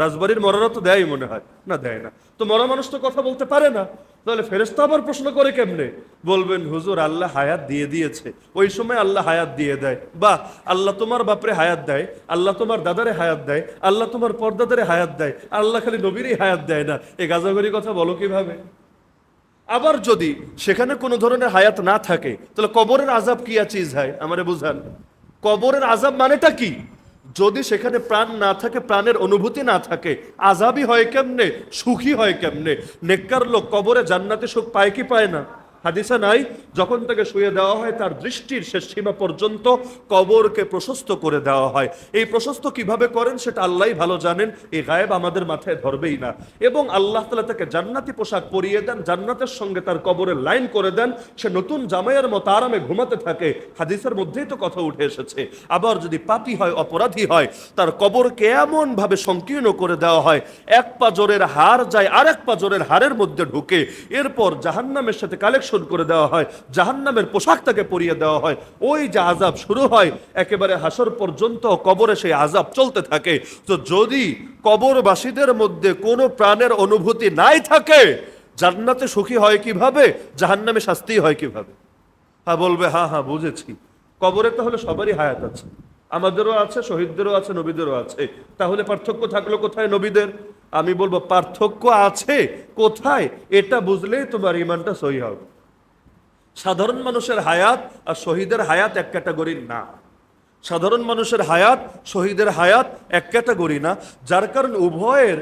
রাজবাড়ির মরারা তো দেয় মনে হয়, না দেয় না। তো মরা মানুষ তো কথা বলতে পারে না, তাহলে ফেরেশতা আবার প্রশ্ন করে কেমনে? বলবেন হুজুর আল্লাহ হায়াত দিয়ে দিয়েছে, ওই সময় আল্লাহ হায়াত দিয়ে দেয়। বা আল্লাহ তোমার বাপরে হায়াত দেয়, আল্লাহ তোমার দাদারে হায়াত দেয়, আল্লাহ তোমার পর্দাদারে হায়াত দেয়, আল্লাহ খালি নবীরই হায়াত দেয় না। এই গাজাগরি কথা বলো কিভাবে? আবার যদি সেখানে কোনো ধরনের হায়াত না থাকে, তাহলে কবরের আযাব কি চিজ হয় আমারে বুঝান। কবরের আযাব মানেটা কি? যদি সেখানে প্রাণ না থাকে, প্রাণের অনুভূতি না থাকে, আযাবই হয় কেমনে, সুখী হয় কেমনে? নেককার লোক কবরে জান্নাতে সুখ পায় কি পায় না? হাদিসে নাই, যখন তাকে শুয়ে দেওয়া হয় তার দৃষ্টির শেষ সীমা পর্যন্ত কবরকে প্রশস্ত করে দেওয়া হয়। এই প্রশস্ত কিভাবে করেন সেটা আল্লাহই ভালো জানেন, এই গায়েব আমাদের মাথায় ধরবেই না। এবং আল্লাহ তাআলা তাকে জান্নাতি পোশাক পরিয়ে দেন, জান্নাতের সঙ্গে তার কবরের লাইন করে দেন, সে নতুন জামাইয়ের মতো আরামে ঘুমাতে থাকে। হাদিসের মধ্যেই তো কথা উঠে এসেছে। আবার যদি পাপী হয়, অপরাধী হয়, তার কবরকে এমন ভাবে সংকীর্ণ করে দেওয়া হয়, এক পাজরের হাড় যায় আরেক পাজরের হাড়ের মধ্যে ঢুকে, এরপর জাহান্নামের সাথে কালেকশন করে দেওয়া হয়, জাহান্নামের পোশাক তাকে পরিয়ে দেওয়া হয়। ওই যে আযাব শুরু হয় একেবারে হাসর পর্যন্ত, কবরে সেই আযাব চলতে থাকে। তো যদি কবরবাসীদের মধ্যে কোনো প্রাণের অনুভূতি নাই থাকে, জান্নাতে সুখী হয় কিভাবে, জাহান্নামে শাস্তি হয় কিভাবে? হ্যাঁ বলবে, হ্যাঁ হ্যাঁ বুঝেছি। কবরে তাহলে সবারই হায়াত আছে, আমাদেরও আছে, শহীদদেরও আছে, নবীদেরও আছে। তাহলে পার্থক্য থাকলো কোথায় নবীদের? আমি বলবো পার্থক্য আছে কোথায়, এটা বুঝলেই তোমার ঈমানটা সহি হবে। সাধারণ মানুষের হায়াত আর শহীদের হায়াত এক ক্যাটাগরির না। সাধারণ মানুষের হায়াত, শহীদের হায়াত এক ক্যাটাগরি না। যার কারণ উভয়ের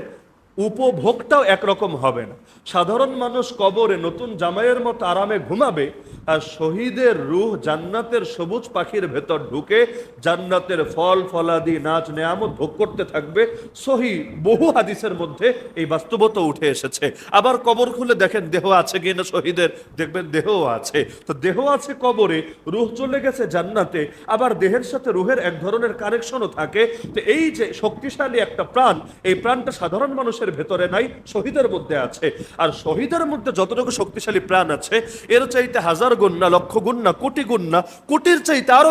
উপভোগটাও একরকম হবে না। সাধারণ মানুষ কবরে নতুন জামাইয়ের মতো আরামে ঘুমাবে, আর শহীদের রূহ জান্নাতের সবুজ পাখির ভেতর ঢুকে জান্নাতের ফল ফলাদি নাচ নেয়ামত ভোগ করতে থাকবে। সহি বহু হাদিসের মধ্যে এই বাস্তবতা উঠে এসেছে। আবার কবর খুলে দেখেন দেহ আছে কিনা শহীদের, দেখবেন দেহও আছে। তো দেহ আছে কবরে, রূহ চলে গেছে জান্নাতে, আবার দেহের সাথে রূহের এক ধরনের কানেকশনও থাকে। তো এই যে শক্তিশালী একটা প্রাণ, এই প্রাণটা সাধারণ মানুষের ভেতরে নাই, শহীদের মধ্যে আছে। আর শহীদের মধ্যে যতটুকু শক্তিশালী প্রাণ আছে, এর চাইতে হাজার গুণ না, লক্ষ গুণ না, কোটি গুণ না, কোটির চাইতে আরো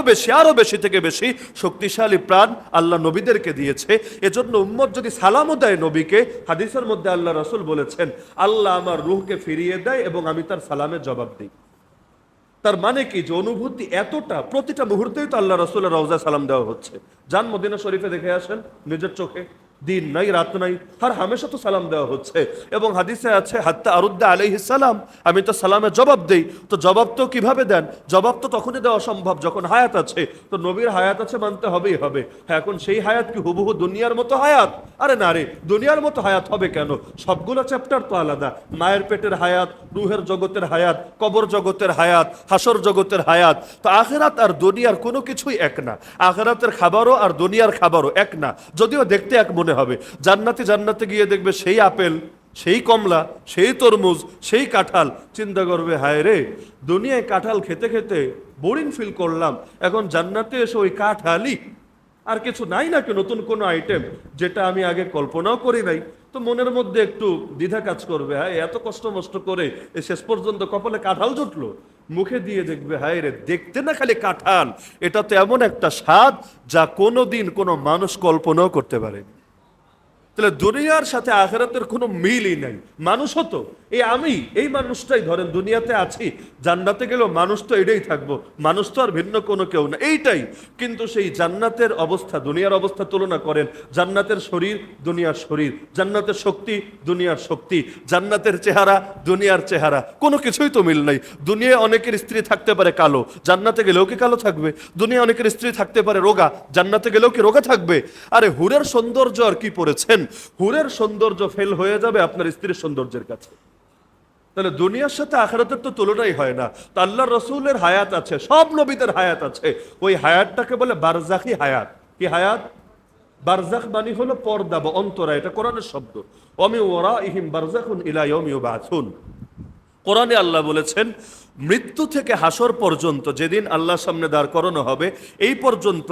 বেশি থেকে বেশি শক্তিশালী প্রাণ আল্লাহ নবীদেরকে দিয়েছে। এজন্য উম্মত যদি সালামও দেয় নবীকে, হাদিসের মধ্যে আল্লাহ রাসূল বলেছেন, আল্লাহ আমার রূহকে ফিরিয়ে দেয় এবং আমি তার সালামের জবাব দিই। তার মানে কি, যে অনুভূতি এতটা, প্রতিটা মুহূর্তেই তো আল্লাহ রাসূলের রওজায় সালাম দেওয়া হচ্ছে। যান মদিনা শরীফে দেখে আসেন নিজের চোখে, দিন নাই রাত নাই, আর হামেশা তো সালাম দেওয়া হচ্ছে। এবং হাদিসে আছে হাত্তা আরুদ্দা আলাইহিস সালাম, আমি তো সালামের জবাব দেই। তো জবাব তো কিভাবে দেন? জবাব তো তখনই দেওয়া সম্ভব যখন হায়াত আছে। তো নবীর হায়াত আছে মানতে হবেই হবে। হ্যাঁ, এখন সেই হায়াত কি হুবহু দুনিয়ার মতো হায়াত? আরে না রে, দুনিয়ার মতো হায়াত হবে কেন? সবগুলো চ্যাপ্টার তো আলাদা। মায়ের পেটের হায়াত, রুহের জগতের হায়াত, কবর জগতের হায়াত, হাসর জগতের হায়াত। তো আখিরাত আর দুনিয়ার কোনো কিছুই এক না। আখিরাতের খাবারও আর দুনিয়ার খাবারও এক না, যদিও দেখতে এক মনে হবে। জান্নাতে গিয়ে দেখবে সেই আপেল, সেই কমলা, সেই তরমুজ, সেই কাঁঠাল। চিন্তা করবে, হায় রে, দুনিয়ায় কাঁঠাল খেতে খেতে বোরিং ফিল করলাম, এখন জান্নাতে এসে ওই কাঁঠালই, আর কিছু নাই নাকি নতুন কোনো আইটেম যেটা আমি আগে কল্পনাও করি নাই। তো মনের মধ্যে একটু দ্বিধা কাজ করবে, হ্যাঁ এত কষ্ট মষ্ট করে শেষ পর্যন্ত কপালে কাঁঠাল জুটলো, মুখে দিয়ে দেখবে হায় রে, দেখতে না খালি কাঁঠাল, এটা তো এমন একটা স্বাদ যা কোনোদিন কোনো মানুষ কল্পনাও করতে পারে। তাহলে দুনিয়ার সাথে আখিরাতের কোনো মিলই নাই। মানুষ হতো আমি এই মানুষটাই, ধরেন দুনিয়াতে আছি, জান্নাতে গেলেও মানুষ তো এটাই থাকবো, মানুষ তো আর ভিন্ন কোনো কেউ না, এইটাই। কিন্তু সেই জান্নাতের অবস্থা দুনিয়ার অবস্থা তুলনা করেন, জান্নাতের শরীর দুনিয়ার শরীর, জান্নাতের শক্তি দুনিয়ার শক্তি, জান্নাতের চেহারা দুনিয়ার চেহারা, কোনো কিছুই তো মিল নাই। দুনিয়ায় অনেকের স্ত্রী থাকতে পারে কালো, জান্নাতে গেলেও কি কালো থাকবে? দুনিয়ায় অনেকের স্ত্রী থাকতে পারে রোগা, জান্নাতে গেলেও কি রোগা থাকবে? আরে হুরের সৌন্দর্য আর কি পড়েছেন, হুরের সৌন্দর্য ফেল হয়ে যাবে আপনার স্ত্রীর সৌন্দর্যের কাছে। তাহলে দুনিয়ার সাথে আখিরাতের তো তুলনাই হয় না। তো আল্লাহ রসুলের হায়াত আছে, সব নবীদের হায়াত আছে, ওই হায়াতটাকে বলে বারজাখি হায়াত। কি হায়াত? বারজাখ মানে হলো পর্দা বা অন্তরা, এটা কোরআনের শব্দ। ওমি ওয়ারাইহিম বারজাখুন ইলা ইয়াউমি ইউবআসুন। কোরআনে আল্লাহ বলেছেন, মৃত্যু থেকে হাসর পর্যন্ত, যেদিন আল্লাহর সামনে দাঁড় করানো হবে, এই পর্যন্ত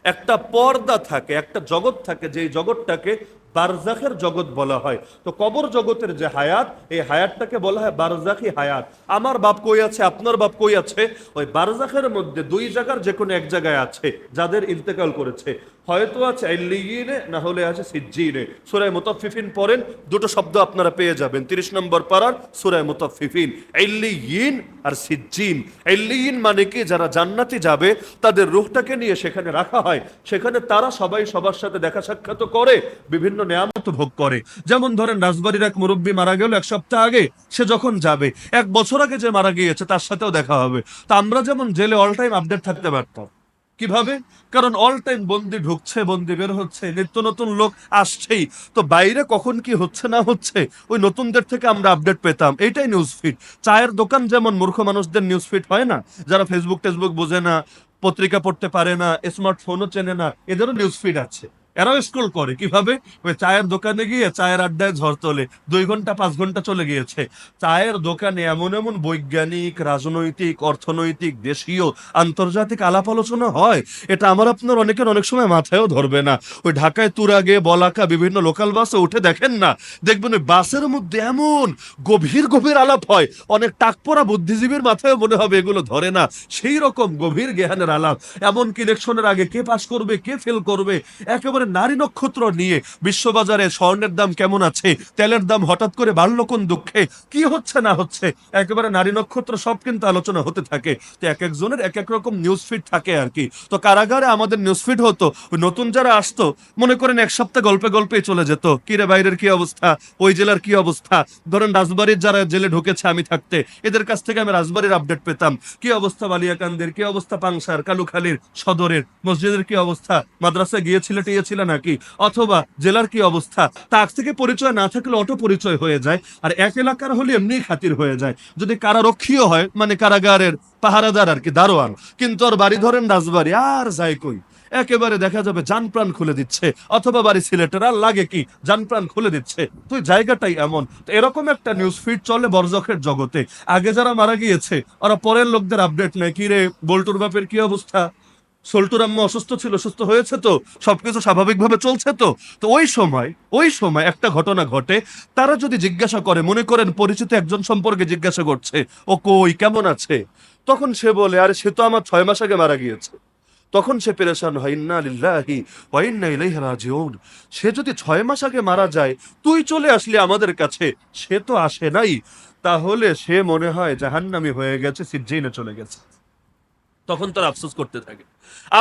একটা পর্দা থাকে, একটা জগৎ থাকে, যেই জগৎটাকে বারজাখের জগৎ বলা হয়। তো কবর জগতের যে হায়াত, এই হায়াতটাকে বলা হয় বারজাখি হায়াত। আমার বাপ কই আছে, আপনার বাপ কই আছে, ওই বারজাখের মধ্যে দুই জায়গার যে কোনো এক জায়গায় আছে যাদের ইন্তেকাল করেছে। হয়তো আছে ইল্লিয়িনে, না হলে আছে সিজ্জিনে। সূরা মুতাফফিফিন পড়েন, দুটো শব্দ আপনারা পেয়ে যাবেন 30 নম্বর পারার সূরা মুতাফফিফিন, ইল্লিয়িন আর সিজ্জিন। ইল্লিয়িন মানে কি, যারা জান্নাতে যাবে তাদের রূহটাকে নিয়ে সেখানে রাখা হয়, সেখানে তারা সবাই সবার সাথে দেখা সাক্ষাৎ করে, বিভিন্ন নেয়ামত ভোগ করে। যেমন ধরেন রাজবাড়ির এক মুরব্বী মারা গেল এক সপ্তাহ আগে, সে যখন যাবে, 1 বছর আগে যে মারা গিয়েছে তার সাথেও দেখা হবে। তা আমরা যেমন জেলে অল টাইম আপডেট থাকতে পারতাম, কিভাবে? কারণ অল টাইম বন্দি ঢুকছে, বন্দি বের হচ্ছে, নিত্য নতুন লোক আসছেই। তো বাইরে কখন কি হচ্ছে না হচ্ছে ওই নতুনদের থেকে আমরা আপডেট পেতাম। এইটাই নিউজ ফিড। চায়ের দোকান যেমন মূর্খ মানুষদের নিউজ ফিড হয় না, যারা ফেসবুক টেসবুক বোঝে না, পত্রিকা পড়তে পারে না, স্মার্টফোনও চেনে না, এদেরও নিউজ ফিড আছে। এরাও স্ক্রল করে কিভাবে? ওই চায়ের দোকানে গিয়ে চায়ের আড্ডায় ঝড় তোলে, 2 ঘন্টা 5 ঘন্টা চলে গিয়েছে। চায়ের দোকানে এমন এমন বৈজ্ঞানিক, রাজনৈতিক, অর্থনৈতিক, দেশীয়, আন্তর্জাতিক আলাপ আলোচনা হয়, এটা আমার আপনার অনেকের অনেক সময় মাথায়ও ধরবে না। ওই ঢাকায় তুরাগে, বলাকা, বিভিন্ন লোকাল বাসে উঠে দেখেন না, দেখবেন ওই বাসের মধ্যে এমন গভীর গভীর আলাপ হয়, অনেক টাকপোড়া বুদ্ধিজীবীর মাথায় মনে হবে এগুলো ধরে না, সেই রকম গভীর জ্ঞানের আলাপ। এমনকি ইলেকশনের আগে কে পাস করবে, কে ফেল করবে, একেবারে নারী নক্ষত্র নিয়ে, বিশ্ববাজারে স্বর্ণের দাম কেমন আছে, তেলের দাম হঠাৎ করে বাড়লো কোন দুঃখে, কি হচ্ছে না হচ্ছে, একেবারে নারী নক্ষত্র সব কিন্তু আলোচনা হতে থাকে। তো এক একজনের এক এক রকম নিউজ ফিড থাকে আর কি। তো কারাগারে আমাদের নিউজ ফিড হতো, ওই নতুন যারা আসতো, মনে করেন এক সপ্তাহ গল্পে গল্পে চলে যেত, কি রে বাইরের কি অবস্থা, ওই জেলার কি অবস্থা। ধরেন রাজবাড়ির যারা জেলে ঢুকেছে আমি থাকতে, এদের কাছ থেকে আমি রাজবাড়ির আপডেট পেতাম, কি অবস্থা বালিয়াকান্দের, কি অবস্থা পাংশার, কালুখালীর, সদরের, মসজিদের কি অবস্থা, মাদ্রাসায় গিয়েছিলে টিয়েছিলে ছিল নাকি, অথবা জেলার কি অবস্থা, তার থেকে পরিচয় না থাকলে অটো পরিচয় হয়ে যায়। আর এক এলাকার হলে এমনি খাতির হয়ে যায়। যদি কারারক্ষীও হয়, মানে কারাগারের পাহারাদার আর কি, দারোয়ান, কিন্তু আর বাড়ি ধরেন রাজবাড়ি, আর যায় কই, একেবারে দেখা যাবে জান প্রাণ খুলে দিচ্ছে, অথবা বাড়ি সিলেটের, আর লাগে কি, জান প্রাণ খুলে দিচ্ছে। তো এই জায়গাটাই এমন। তো এরকম একটা নিউজ ফিড চলে বরজখের জগতে। আগে যারা মারা গিয়েছে ওরা পরের লোকদের আপডেট নেয়, কি রে বল্টুর বাপের কি অবস্থা, সল্টুর আম্মা অসুস্থ ছিল, সুস্থ হয়েছে তো, সবকিছু স্বাভাবিকভাবে চলছে তো। তো ওই সময় একটা ঘটনা ঘটে। তারা যদি জিজ্ঞাসা করে, মনে করেন পরিচিত একজন সম্পর্কে জিজ্ঞাসা করছে, ও কই, কেমন আছে, তখন সে বলে, আরে সে তো আমার 6 মাস আগে মারা গিয়েছে। তখন সে পেরেশান হয়, ইন্না লিল্লাহি ওয়া ইন্না ইলাইহি রাজিউন। সে যদি 6 মাস আগে মারা যায়, তুই চলে আসলি আমাদের কাছে, সে তো আসে নাই, তাহলে সে মনে হয় জাহান্নামী হয়ে গেছে, সিজ্জিনে চলে গেছে। তখন তারা আফসোস করতে থাকে।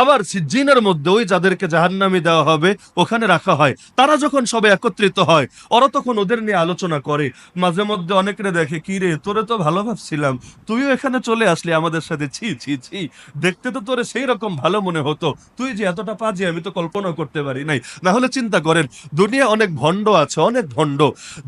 আবার সিজ্জিনের মধ্যে ওই যাদেরকে জাহান্নামী দেওয়া হবে ওখানে রাখা হয়, তারা যখন সবে একত্রিত হয়, ওরা তখন ওদের নিয়ে আলোচনা করে। মাঝে মধ্যে অনেকেরে দেখে, কি রে তোরে তো ভালো ভাবছিলাম, তুইও এখানে চলে আসলি আমাদের সাথে, ছি ছি ছি, দেখতে তো তোরে সেই রকম ভালো মনে হতো, তুই যে এতটা পাজি আমি তো কল্পনা করতে পারি নাই। না হলে চিন্তা করেন, দুনিয়া অনেক ভণ্ড আছে, অনেক ভণ্ড,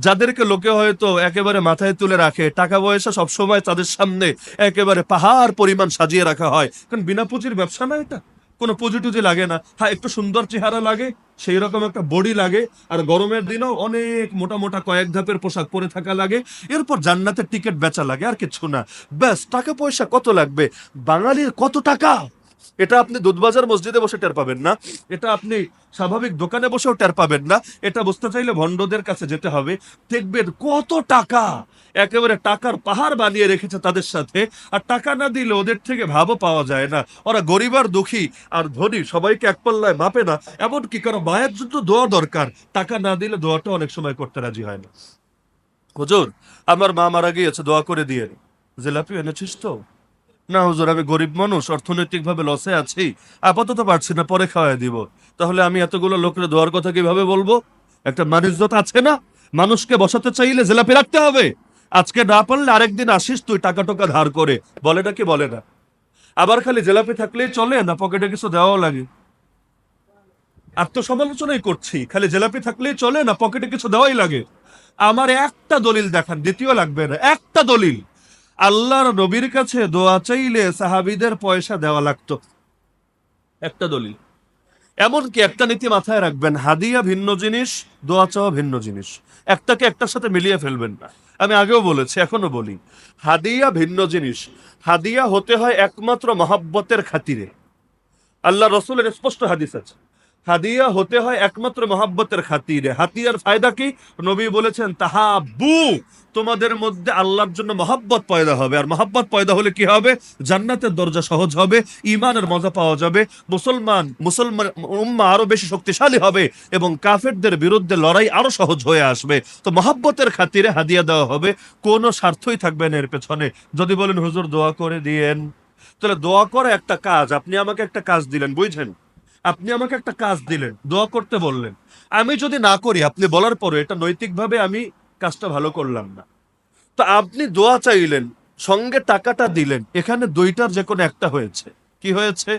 যাদেরকে লোকে হয়তো একেবারে মাথায় তুলে রাখে, টাকা পয়সা সবসময় তাদের সামনে একেবারে পাহাড় পরিমাণ সাজিয়ে রাখা হয়, কারণ বিনা পুঁজির ব্যবসা না এটা, কোনো পুঁজি টুজি লাগে না। হ্যাঁ, একটু সুন্দর চেহারা লাগে, সেই রকম একটা বডি লাগে, আর গরমের দিনেও অনেক মোটা মোটা কয়েক ধাপের পোশাক পরে থাকা লাগে, এরপর জান্নাতের টিকিট বেচা লাগে, আর কিছু না। ব্যাস, টাকা পয়সা কত লাগবে, বাঙালির কত টাকা, এটা আপনি দুধবাজার মসজিদে বসে টের পাবেন না, এটা আপনি স্বাভাবিক দোকানে বসেও টের পাবেন না। এটা বুঝতে চাইলে ভণ্ডদের কাছে যেতে হবে, দেখবেন কত টাকা, একেবারে টাকার পাহাড় বানিয়ে রেখেছে তাদের সাথে। আর টাকা না দিলে ওদের থেকে ভাবও পাওয়া যায় না। ওরা গরিব আর দুঃখী আর ধনী সবাইকে এক পাল্লায় মাপে না। এমনকি কারো মায়ের জন্য দোয়া দরকার, টাকা না দিলে দোয়াটা অনেক সময় করতে রাজি হয় না। হুজুর, আমার মা মারা গিয়েছে, দোয়া করে দিয়ে। জিলাপি এনেছিস তো? না হুজুর, আমি গরিব মানুষ, অর্থনৈতিক ভাবে লসে আছি, আপাতত পারছি না, পরে খাওয়াই দিব। তাহলে আমি এতগুলো লোকের দোয়ার কথা কিভাবে বলবো? একটা মানুষজন আছে না, মানুষকে বসাতে চাইলে জিলাপি রাখতে হবে, আজকে না পারলে আরেকদিন আসিস তুই টাকা টোকা ধার করে, বলে না কি বলে না? আবার খালি জিলাপি থাকলেই চলে না, পকেটে কিছু দেওয়াও লাগে। আত্মসমালোচনাই করছি, খালি জিলাপি থাকলেই চলে না, পকেটে কিছু দেওয়াই লাগে। আমার একটা দলিল দেখান, দ্বিতীয় লাগবে না, একটা দলিল। আল্লাহর নবীর কাছে দোয়া চাইলে সাহাবীদের পয়সা দেওয়া লাগতো, একটা দলিল। এমনকি একটা নীতি মাথায় রাখবেন, হাদিয়া ভিন্ন জিনিস, দোয়া চাওয়া ভিন্ন জিনিস, একটাকে একটার সাথে মিলিয়ে ফেলবেন না। আমি আগেও বলেছি, এখনো বলি, হাদিয়া ভিন্ন জিনিস। হাদিয়া হতে হয় একমাত্র মহাব্বতের খাতিরে, আল্লাহ রসুলের স্পষ্ট হাদিস আছে, হাদিয়া হতে হয় একমাত্র মহাব্বতের খাতিরে। হাতিয়ার ফায়দা কি? নবী বলেছেন, তাহাব্বু, তোমাদের মধ্যে আল্লাহর জন্য মহাব্বত পয়দা হবে, আর মহাব্বত পয়দা হলে কি হবে? জান্নাতের দরজা সহজ হবে, ঈমানের মজা পাওয়া যাবে, মুসলমান উম্মাহ আরো বেশি শক্তিশালী হবে, এবং কাফেরদের বিরুদ্ধে লড়াই আরো সহজ হয়ে আসবে। তো মহাব্বতের খাতিরে হাদিয়া দেওয়া হবে, কোনো স্বার্থই থাকবে না এর পেছনে। যদি বলেন হুজুর দোয়া করে দিয়েন, তাহলে দোয়া করে একটা কাজ, আপনি আমাকে একটা কাজ দিলেন, বুঝছেন, আপনি আমাকে একটা কাজ দিলেন, দোয়া করতে বললেন, আমি যদি না করি, আপনি বলার পরে এটা নৈতিকভাবে আমি কাজটা ভালো করলাম না। তো আপনি দোয়া চাইলেন, সঙ্গে টাকাটা দিলেন, এখানে দুইটার যে কোনো একটা হয়েছে। কি হয়েছে?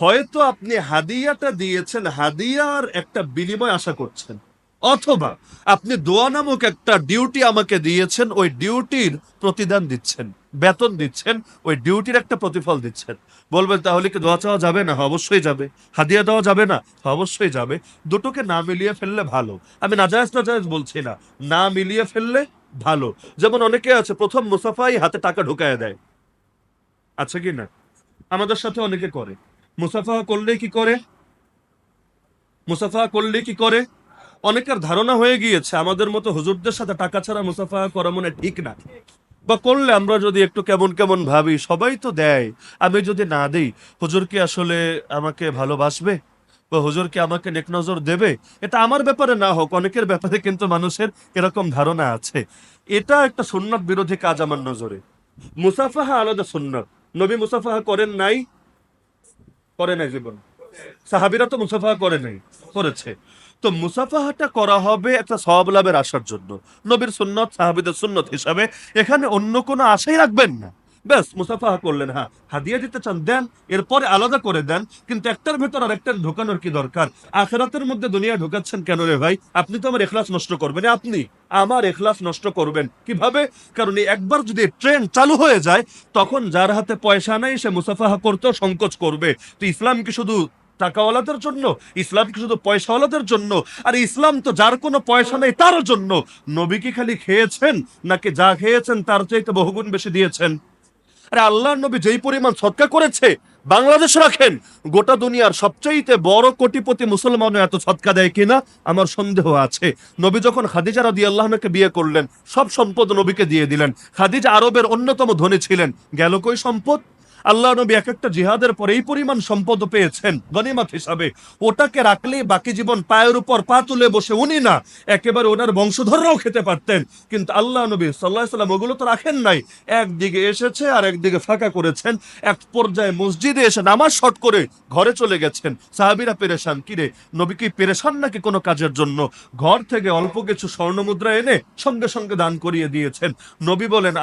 হয়তো আপনি হাদিয়াটা দিয়েছেন, হাদিয়ার একটা বিনিময় আশা করছেন, অথবা আপনি দোয়া নামক একটা ডিউটি আমাকে দিয়েছেন, ওই ডিউটির প্রতিদান দিচ্ছেন, বেতন দিচ্ছেন, ওই ডিউটির একটা প্রতিফল দিচ্ছেন। বলবেন তাহলে কি দোয়া চাওয়া যাবে না? অবশ্যই যাবে। হাদিয়া দেওয়া যাবে না? অবশ্যই যাবে। দুটোকে না মিলিয়ে ফেললে ভালো। আমি নাজায়েজ নাজায়েজ বলছি না, না মিলিয়ে ফেললে ভালো। যেমন অনেকে আছে প্রথম মুসাফাই হাতে টাকা ঢুকায় দেয়, আছে কি না? আমাদের সাথে অনেকে করে। মুসাফা করলে কি করে? মুসাফা করলে কি করে? অনেকের ধারণা হয়ে গিয়েছে আমাদের মতো হুজুরদের সাথে টাকা ছাড়া মুসাফা করা মনে ঠিক না, বা করলে আমরা যদি একটু কেমন কেমন ভাবি, সবাই তো দেয়, আমি যদি না দিই হুজুর কি আসলে আমাকে ভালোবাসবে, বা হুজুর কি আমাকে নেক নজর দেবে? এটা আমার ব্যাপারে না হোক, অনেকের ব্যাপারে কিন্তু মানুষের এরকম ধারণা আছে। এটা একটা সুন্নাত বিরোধী কাজ আমার নজরে। মুসাফাহা আলাদা সুন্নাত, নবী মুসাফাহা করেন নাই? করে নাই জীবন? সাহাবীরা তো মুসাফাহা করে নাই, করেছে। তো মুসাফাহাটা করা হবে একটা সওয়াব লাভের আশার জন্য, নবীর সুন্নত সাহাবীদের সুন্নত হিসাবে, এখানে অন্য কোনো আশাই রাখবেন না। ব্যাস মুসাফাহা করলেন, হ্যাঁ হাদিয়া দিতে চান দেন, এরপরে আলাদা করে দেন, কিন্তু একটার ভেতর আর একটা ঢোকানোর কি দরকার? আখেরাতের মধ্যে দুনিয়া ঢোকাচ্ছেন কেন রে ভাই? আপনি তো আমার এখলাস নষ্ট করবেন, আপনি আমার এখলাস নষ্ট করবেন কিভাবে? কারণ এই একবার যদি ট্রেন চালু হয়ে যায়, তখন যার হাতে পয়সা নাই সে মুসাফাহা করতেও সংকোচ করবে। তো ইসলাম কি শুধু টাকাওয়ালাদের জন্য? ইসলাম কি শুধু পয়সাওয়ালাদের জন্য? আর ইসলাম তো যার কোনো পয়সা নেই তার জন্য। নবী কি খালি খেয়েছেন, নাকি যা খেয়েছেন তার চাইতে বহুগুণ বেশি দিয়েছেন? আরে আল্লাহর নবী যেই পরিমাণ সদকা করেছে, বাংলাদেশ রাখেন, গোটা দুনিয়ার সবচাইতে বড় কোটিপতি মুসলমানও এত সদকা দেয় কিনা আমার সন্দেহ আছে। নবী যখন খাদিজা রাদিয়াল্লাহু আনহাকে বিয়ে করলেন, সব সম্পদ নবীকে দিয়ে দিলেন। খাদিজা আরবের অন্যতম ধনী ছিলেন, গেল কই সম্পদ? আল্লাহ নবী এক একটা জিহাদের পর এই পরিমাণ সম্পদ পেয়েছেন গনিমত হিসাবে, ওটাকে রাখলেই বাকি জীবন পায়ের উপর পা তুলে বসে উনি না, একেবারে ওনার বংশধররাও খেতে পারতেন। কিন্তু আল্লাহ নবী সাল্লাল্লাহু আলাইহি ওয়াসাল্লাম ওগুলো তো রাখেন নাই, একদিকে এসেছে আর একদিকে ফাঁকা করেছেন। এক পর্যায়ে মসজিদে এসে নামাজ শর্ট করে ঘরে চলে গেছেন। সাহাবীরা পেরেশান, কিরে নবী কি পেরেশান নাকি কোনো কাজের জন্য? ঘর থেকে অল্প কিছু স্বর্ণ মুদ্রা এনে সঙ্গে সঙ্গে দান করিয়ে দিয়েছেন। নবী বলেন,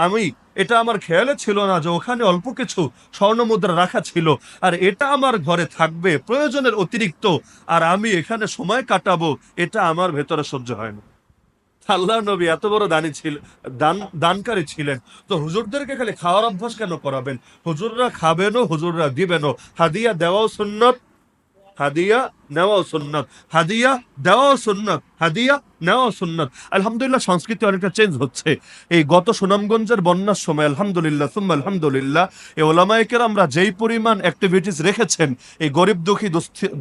এটা আমার খেয়ালে ছিল না যে ওখানে অল্প কিছু স্বর্ণ মুদ্রা রাখা ছিল, আর এটা আমার ঘরে থাকবে প্রয়োজনের অতিরিক্ত, আর আমি এখানে সময় কাটাবো, এটা আমার ভেতরে সহ্য হয় না। আল্লাহ নবী এত বড় দানি ছিল, দানকারী ছিলেন, তো হুজুরদেরকে খালি খাওয়ার অভ্যাস কেন করাবেন? হুজুররা খাবেনও, হুজুররা দিবেনও। হাদিয়া দেওয়াও সুন্নত, হাদিয়া নেওয়াও সুন্নত, হাদিয়া দেওয়াও সুন্নত, হাদিয়া নেওয়াও সুন্নত। আলহামদুলিল্লাহ সংস্কৃতি অনেকটা চেঞ্জ হচ্ছে। এই গত সুনামগঞ্জের বন্যার সময় আলহামদুলিল্লাহ সুম্মা আলহামদুলিল্লাহ এই ওলামায়ে কেরামরা যেই পরিমাণ অ্যাক্টিভিটিস রেখেছেন এই গরিব দুঃখী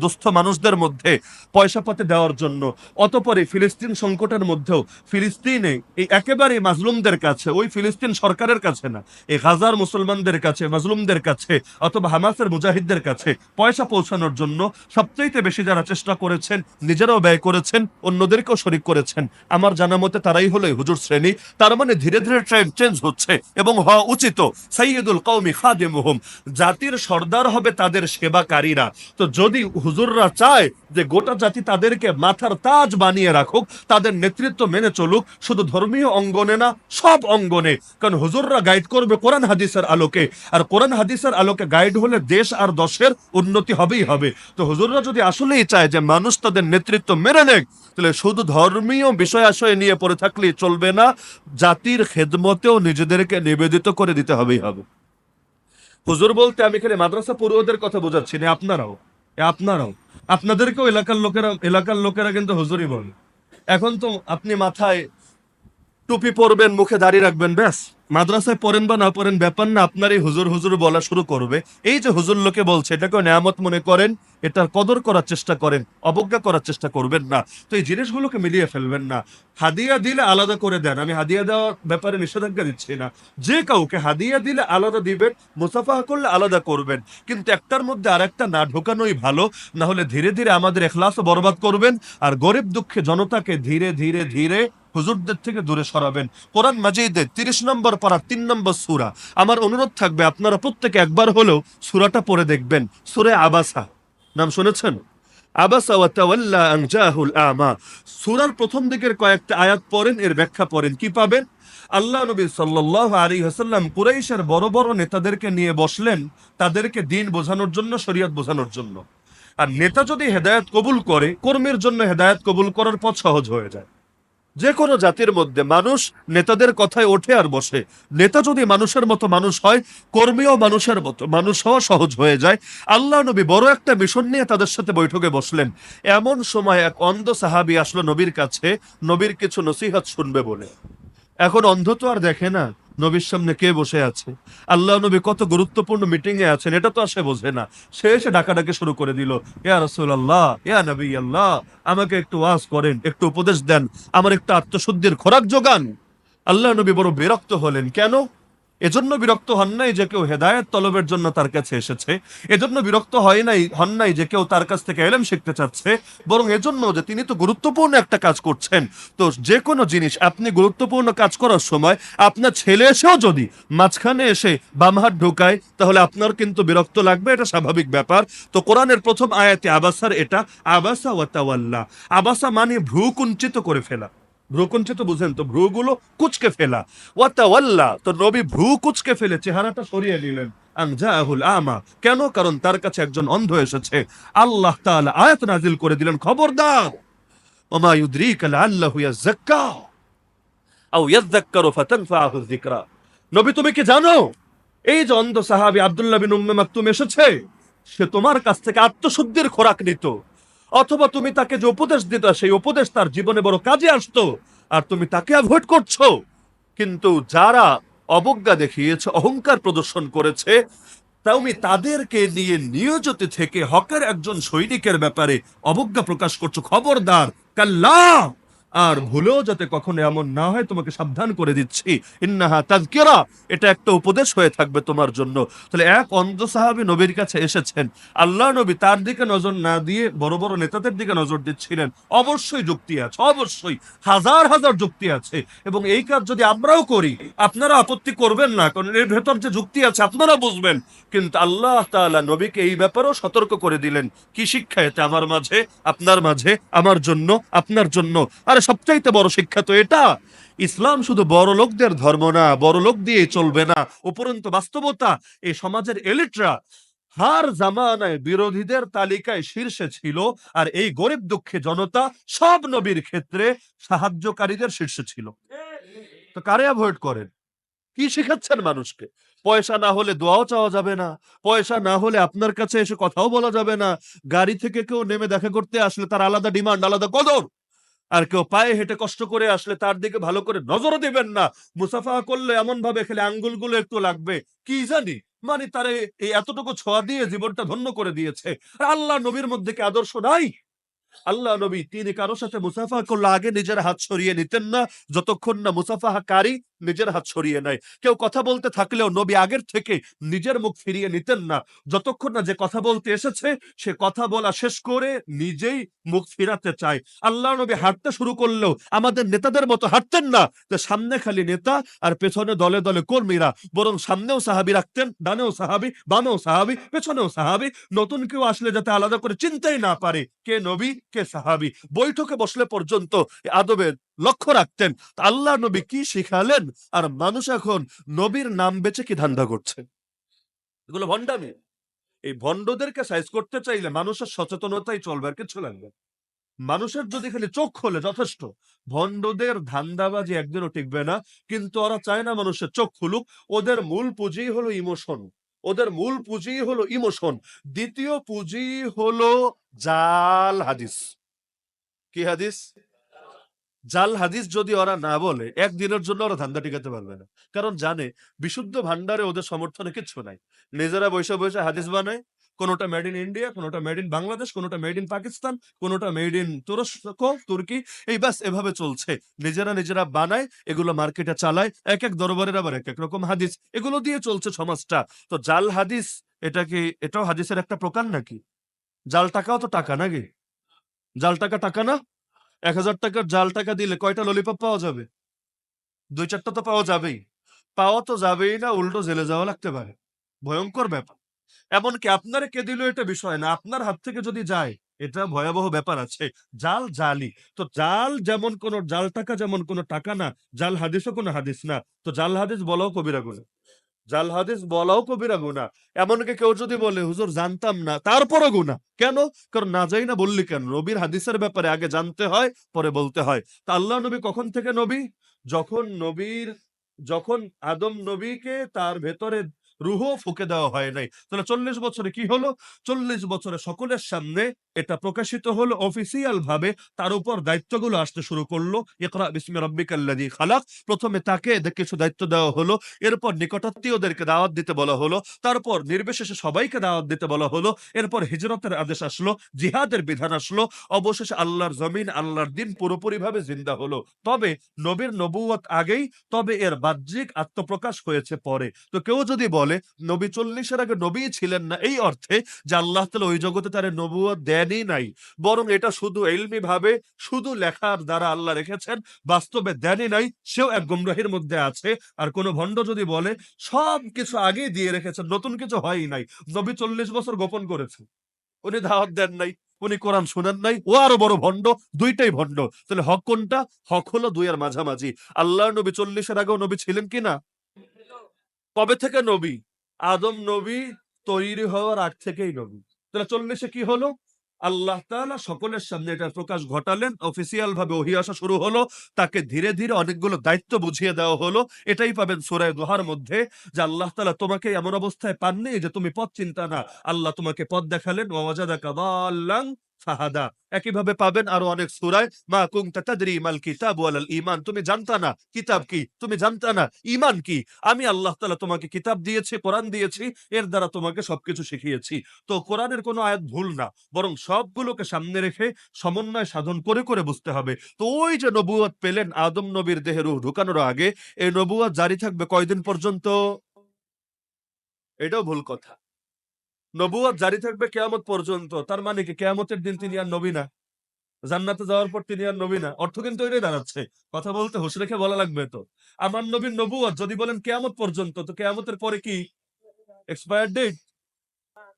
দুস্থ মানুষদের মধ্যে পয়সা পাতে দেওয়ার জন্য, অতপরে ফিলিস্তিন সংকটের মধ্যেও ফিলিস্তিনে এই একেবারে মাজলুমদের কাছে, ওই ফিলিস্তিন সরকারের কাছে না, এই গাজার মুসলমানদের কাছে, মাজলুমদের কাছে, অথবা হামাসের মুজাহিদদের কাছে পয়সা পৌঁছানোর জন্য সবচাইতে বেশি যারা চেষ্টা করেছেন, নিজেরাও ব্যয় করেছেন, অন্যদেরকেও শরিক করেছেন, আমার জানা মতে তারাই হলো এই হুজুর শ্রেণী। তার মানে ধীরে ধীরে ট্রেন্ড চেঞ্জ হচ্ছে, এবং হওয়া উচিত। সাইয়্যিদুল কওমি খাদিমুহুম, জাতির সর্দার হবে তাদের সেবাকারীরা। তো যদি হুজুররা চায় যে গোটা জাতি তাদেরকে মাথার তাজ বানিয়ে রাখুক, তাদের নেতৃত্ব মেনে চলুক, শুধু ধর্মীয় অঙ্গনে না সব অঙ্গনে, কারণ হুজুররা গাইড করবে কোরআন হাদিসের আলোকে, আর কোরআন হাদিসের আলোকে গাইড হলে দেশ আর দশের উন্নতি হবেই হবে। তো হুজুররা যদি আসলেই চায় যে মানুষ তাদের নেতৃত্ব মেনে নেক, তাহলে শুধু ধর্মীয় বিষয় আশয় নিয়ে পড়ে থাকলেই চলবে না, জাতির খেদমতেও নিজেদেরকে নিবেদিত করে দিতে হবেই হবে। হুজুর বলতে আমি খালি মাদ্রাসা পড়ুয়াদের কথা বোঝাচ্ছি না, আপনারাও আপনাদেরকেও এলাকার লোকেরা কিন্তু হুজুরই বলে। এখন তো আপনি মাথায় টুপি পরবেন, মুখে দাড়ি রাখবেন, ব্যাস মাদ্রাসায় পড়েন বা না পড়েন ব্যাপার না, আপনার এই হুজুর হুজুর বলা শুরু করবে। এই যে হুজুর লোকে বলছে, এটাকেও নেয়ামত মনে করেন, এটার কদর করার চেষ্টা করেন, অবজ্ঞা করার চেষ্টা করবেন না। তো এই জিনিসগুলোকে মিলিয়ে ফেলবেন না। হাদিয়া দিলে আলাদা করে দেন, আমি হাদিয়া দেওয়ার ব্যাপারে নিষেধাজ্ঞা দিচ্ছি না, যে কাউকে হাদিয়া দিলে আলাদা দিবেন, মুসাফাহা করলে আলাদা করবেন, কিন্তু একটার মধ্যে আর একটা না ঢোকানোই ভালো। না হলে ধীরে ধীরে আমাদের এখলাসও বরবাদ করবেন, আর গরিব দুঃখে জনতাকে ধীরে ধীরে ধীরে হুজুরদের থেকে দূরে সরাবেন। কোরআন মাজিদের 30 নম্বর পারা 3 নম্বর সূরা, আমার অনুরোধ থাকবে আপনারা প্রত্যেকে একবার হলেও সূরাটা পড়ে দেখবেন। সূরা আবাসা, নাম শুনেছেন? আবাসা ওয়া তাওয়াল্লা আন জাহুল আমা। সূরার প্রথম দিকের কয়েকটা আয়াত পড়েন, এর ব্যাখ্যা পড়েন, কি পাবেন? আল্লাহ নবী সাল্লাল্লাহু আলাইহি ওয়াসাল্লাম কুরাইশের বড় বড় নেতাদেরকে নিয়ে বসলেন, তাদেরকে দ্বীন বোঝানোর জন্য, শরীয়ত বোঝানোর জন্য। আর নেতা যদি হেদায়েত কবুল করে, কর্মীর জন্য হেদায়েত কবুল করার পথ সহজ হয়ে যায়। যে কোনো জাতির মধ্যে মানুষ নেতাদের কথায় ওঠে আর বসে। নেতা যদি মানুষের মতো মানুষ হয়, কর্মীও মানুষের মতো মানুষ হওয়া সহজ হয়ে যায়। আল্লাহ নবী বড় একটা মিশন নিয়ে তাদের সাথে বৈঠকে বসলেন। এমন সময় এক অন্ধ সাহাবী আসলো নবীর কাছে, নবীর কিছু নসিহত শুনবে বলে। এখন অন্ধ তো আর দেখে না নবীর সামনে কে বসে আছে, আল্লাহ নবী কত গুরুত্বপূর্ণ মিটিং এ আছেন, এটা তো আর সে বোঝে না। সে এসে ডাকাডাকি শুরু করে দিল, ইয়া রাসূলুল্লাহ, ইয়া নবী আল্লাহ, আমাকে একটু ওয়াজ করেন, একটু উপদেশ দেন, আমার একটু আত্মশুদ্ধির খোরাক যোগান। আল্লাহ নবী বড় বিরক্ত হলেন। কেন? এজন্য বিরক্ত হন নাই যে কেউ হেদায়েত তলবের জন্য তার কাছে এসেছে, এজন্য বিরক্ত হন নাই যে কেউ তার কাছ থেকে ইলম শিখতে চাচ্ছে, বরং এজন্য যে তিনি তো গুরুত্বপূর্ণ একটা কাজ করছেন। তো যে কোনো জিনিস আপনি গুরুত্বপূর্ণ কাজ করার সময় আপনার ছেলে এসেও যদি মাঝখানে এসে বাম হাত ঢোকায়, তাহলে আপনার কিন্তু বিরক্ত লাগবে, এটা স্বাভাবিক ব্যাপার। তো কোরআনের প্রথম আয়াতে আবাসার এটা, আবাসা ওয়া তাওয়াল্লা। আবাসা মানে ভ্রু কুঞ্চিত করে ফেলা। ভ্রুকুঞ্চিত বুঝেন তো, ভ্রুগুলো কুচকে ফেলা। ওয়াতাওয়াল্লা, তো নবী ভ্রু কুচকে ফেলে চেহারাটা সরিয়ে নিলেন। আনজাহুল আমা, কেন? কারণ তার কাছে একজন অন্ধ এসেছে। আল্লাহ তাআলা আয়াত নাজিল করে দিলেন, খবরদার, ওমা ইউদরিকা লাআল্লাহু ইয়াযাক্কা আও ইয়াযাক্কারু ফাতানফাআহু যিকরা। নবী, তুমি কি জানো এই যে অন্ধ সাহাবী আব্দুল্লাহ বিন উম্মে মাকতুম এসেছে, সে তোমার কাছ থেকে আত্মশুদ্ধির খোরাক নিত, অথবা তুমি তাকে যে উপদেশ দিতা সেই উপদেশ তার জীবনে বড় কাজে আসতো, আর তুমি তাকে অ্যাভয়েড করছো। কিন্তু যারা অবজ্ঞা দেখিয়েছে, অহংকার প্রদর্শন করেছে, তুমি তাদেরকে নিয়ে নিয়োজিত থেকে হকের একজন সৈনিকের ব্যাপারে অবজ্ঞা প্রকাশ করছো। খবরদার, কাল্লা, আর ভুলেও যাতে কখনো এমন না হয়, তোমাকে সাবধান করে দিচ্ছি। ইন্নাহা তাযকিরা, এটা একটা উপদেশ হয়ে থাকবে তোমার জন্য। তাহলে এক অন্ধ সাহাবী নবীর কাছে এসেছেন, আল্লাহ নবী তার দিকে নজর না দিয়ে বড় বড় নেতাদের দিকে নজর দিচ্ছিলেন। অবশ্যই যুক্তি আছে, অবশ্যই হাজার হাজার যুক্তি আছে, এবং এই কাজ যদি আমরাও করি আপনারা আপত্তি করবেন না, কারণ এর ভেতর যে যুক্তি আছে আপনারা বুঝবেন। কিন্তু আল্লাহ তাআলা নবীকে এই ব্যাপারেও সতর্ক করে দিলেন। কি শিক্ষা এটা আমার মাঝে, আপনার মাঝে, আমার জন্য, আপনার জন্য? আরে সবচাইতে বড় শিক্ষা তো এটা। ইসলাম শুধু বড় লোকদের ধর্ম না, বড় লোক দিয়ে চলবে না। উপরন্তু বাস্তবতা, এই সমাজের এলিটরা হার জামানায় বিরোধীদের তালিকায় শীর্ষে ছিল, আর এই গরিব দুঃখী জনতা সব নবীর ক্ষেত্রে সাহায্যকারীদের শীর্ষে ছিল। তো কারে অ্যাভয়েড করেন? কি শেখাচ্ছেন মানুষকে? পয়সা না হলে দোয়াও চাওয়া যাবে না, পয়সা না হলে আপনার কাছে এসে কথাও বলা যাবে না, গাড়ি থেকে কেউ নেমে দেখা করতে আসলে তার আলাদা ডিমান্ড, আলাদা কদর, আর কেউ পায়ে হেঁটে কষ্ট করে আসলে তার দিকে ভালো করে নজরও দিবেন না। মুসাফা করলে এমন ভাবে খেলে আঙ্গুলগুলো একটু লাগবে, কি জানি, মানে তারে এই এতটুকু ছোঁয়া দিয়ে জীবনটা ধন্য করে দিয়েছে। আর আল্লাহ নবীর মধ্যে কি আদর্শ নাই? আল্লাহ নবী তিনি কারো সাথে মুসাফা করলে আগে নিজের হাত সরিয়ে নিতেন না, যতক্ষণ না মুসাফাহাকারী নিজের হাত সরিয়ে নেয়। কেউ কথা বলতে থাকলেও নবী আগের থেকে নিজের মুখ ফিরিয়ে নিতেন না, যতক্ষণ না যে কথা বলতে এসেছে সে কথা বলা শেষ করে নিজেই মুখ ফিরাতে চায়। আল্লাহ নবী হাঁটতে শুরু করলেও আমাদের নেতাদের মতো হাঁটতেন না, যে সামনে খালি নেতা আর পেছনে দলে দলে কর্মীরা, বরং সামনেও সাহাবী রাখতেন, ডানেও সাহাবী, বামেও সাহাবী, পেছনেও সাহাবী। নতুন কেউ আসলে যাতে আলাদা করে চিনতেই না পারে কে নবী কে সাহাবী। বৈঠকে বসলে পর্যন্ত আদবের লক্ষ্য রাখতেন। তা আল্লাহ নবী কি শিখালেন, আর মানুষ এখন নবীর নাম বেচে কি ধান্দা করছে? এগুলো ভণ্ডামি। এই ভণ্ডদেরকে সাইজ করতে চাইলে মানুষের সচেতনতাই চলবে, আর কিছু লাগবে না। মানুষের যদি খালি চোখ খোলে যথেষ্ট। ভণ্ডদের ধান্দাবাজি একদিনও টিকবে না, কিন্তু ওরা চায় না মানুষের চোখ খুলুক। ওদের মূল পুঁজি হলো ইমোশন, ওদের মূল পুঁজি হলো ইমোশন। দ্বিতীয় পুঁজি হলো জাল হাদিস। কি হাদিস? জাল হাদিস যদি ওরা না বলে একদিনের জন্য ওরা ধান্দা টিকাতে পারবে না, কারণ জানে বিশুদ্ধ ভান্ডারে ওদের সমর্থনে কিচ্ছু নাই। নিজেরা বসে বসে হাদিস বানায়, কোনোটা মেড ইন ইন্ডিয়া, কোনোটা মেড ইন বাংলাদেশ, কোনোটা মেড ইন পাকিস্তান, কোনোটা মেড ইন তুরস্ক, তুর্কি, এই ব্যাস এভাবে চলছে। নিজেরা নিজেরা বানায়, এগুলো মার্কেটে চালায়, এক এক দরবারের আবার এক এক রকম হাদিস, এগুলো দিয়ে চলছে সমাজটা। তো জাল হাদিস, এটা কি এটাও হাদিসের একটা প্রকার নাকি? জাল টাকাও তো টাকা নাকি? জাল টাকা টাকা না? ১,০০০ টাকার জাল টাকা দিলে কয়টা ললিপপ পাওয়া যাবে? ২-৪টা তো পাওয়া যাবেই। পাওয়া তো যাবেই না, উল্টো জেলে যাওয়া লাগতে পারে। ভয়ংকর ব্যাপার। এমনকি আপনারে কে দিল এটা বিষয় না, আপনার হাত থেকে যদি যায় এটা ভয়াবহ ব্যাপার আছে। জাল জালি। তো জাল যেমন কোন জাল টাকা যেমন কোন টাকা না, জাল হাদিসও কোন হাদিস না। তো জাল হাদিস বলাও কবিরা গুনাহ। জাল হাদিস বলাও কবিরা গুনাহ। এমনকি কেউ যদি বলে হুজুর জানতাম না, তারপরও গুনাহ। কেন? কারণ না যাই না বললি কেন? নবীর হাদিসের ব্যাপারে আগে জানতে হয়, পরে বলতে হয়। তা আল্লাহ নবী কখন থেকে নবী? যখন নবীর যখন আদম নবীকে তার ভেতরে রুহও ফুঁকে দেওয়া হয় নাই। তাহলে ৪০ বছরে কি হলো? ৪০ বছরে সকলের সামনে এটা প্রকাশিত হলো অফিসিয়াল ভাবে, তার উপর দায়িত্বগুলো আসতে শুরু করলো। ইকরা বিসমি রাব্বিকাল্লাযী খালাক। প্রথমে তাকে কিছু দায়িত্ব দেওয়া হলো, এরপর নিকটাত্মীয়দেরকে দাওয়াত দিতে বলা হলো, তারপর নির্বিশেষে সবাইকে দাওয়াত দিতে বলা হলো, এরপর হিজরতের আদেশ আসলো, জিহাদের বিধান আসলো, অবশেষে আল্লাহর জমিন, আল্লাহর দিন পুরোপুরিভাবে জিন্দা হলো। তবে নবীর নবুয়ত আগেই, তবে এর বাহ্যিক আত্মপ্রকাশ হয়েছে পরে। তো কেউ যদি বলে নবী ৪০-এর আগে নবী ছিলেন না, এই অর্থে যে আল্লাহ তাআলা ওই জগতে তার নবুয়ত দেনই নাই, বরং এটা শুধু ইলমি ভাবে, শুধু লেখার দ্বারা আল্লাহ রেখেছেন, বাস্তবে দেনই নাই, সেও এক গুমরাহির মধ্যে আছে। আর কোন ভণ্ড যদি বলে সবকিছু আগেই দিয়ে রেখেছেন, নতুন কিছু হয়ই নাই, নবী ৪০ বছর গোপন করেছেন, উনি দাওয়াত দেন নাই, উনি কোরআন শোনেন নাই, ও আরো বড় ভণ্ড, দুইটাই ভণ্ড। তাহলে হক কোনটা? হক হলো দুইয়ের মাঝামাঝি। আল্লাহ নবী 40-এর আগেও নবী ছিলেন কিনা? কবে থেকে নবী? আদম নবী তৈরি হওয়ার আগ থেকেই নবী। তাহলে 40-এ কি হলো? আল্লাহ তাআলা সকলের সামনে এটা প্রকাশ ঘটালেন, অফিসিয়াল ভাবে ওহী আসা শুরু হলো, তাকে ধীরে ধীরে অনেকগুলো দায়িত্ব বুঝিয়ে দেওয়া হলো। এটাই পাবেন সূরা দোহার মধ্যে, যে আল্লাহ তাআলা তোমাকে এমন অবস্থায় পাননি যে তুমি পথ চিন্তা না, আল্লাহ তোমাকে পথ দেখালেন। ওয়া ওয়াজাদাকা দাল্লান ফাহাদা। একইভাবে পাবেন আরো অনেক সূরায়, মা কুনতা তাদরি মাল কিতাব ওয়ালাল ঈমান, তুমি জানতা না কিতাব কি, তুমি জানতা না ঈমান কি, আমি আল্লাহ তাআলা তোমাকে কিতাব দিয়েছি, কোরআন দিয়েছি, এর দ্বারা তোমাকে সবকিছু শিখিয়েছি। তো কোরআনের কোনো আয়াত ভুল না, বরং সবগুলোকে সামনে রেখে সমন্বয় সাধন করে করে বুঝতে হবে। তো ওই যে নবুয়ত পেলেন আদম নবীর দেহে রূহ ঢুকানোর আগে, এই নবুয়ত জারি থাকবে কয়দিন পর্যন্ত? এটাও ভুল কথা। নবুয়ত জারি থাকবে কিয়ামত পর্যন্ত। তার মানে কি কিয়ামতের দিন তিনি আর নবী না? জান্নাতে যাওয়ার পর তিনি আর নবী না? অর্থ কিন্তু এটাই দাঁড়াচ্ছে। কথা বলতে হুঁশ রেখে বলা লাগবে তো। আমার নবীর নবুয়ত যদি বলেন কিয়ামত পর্যন্ত, তো কিয়ামতের পরে কি এক্সপায়ার ডেট?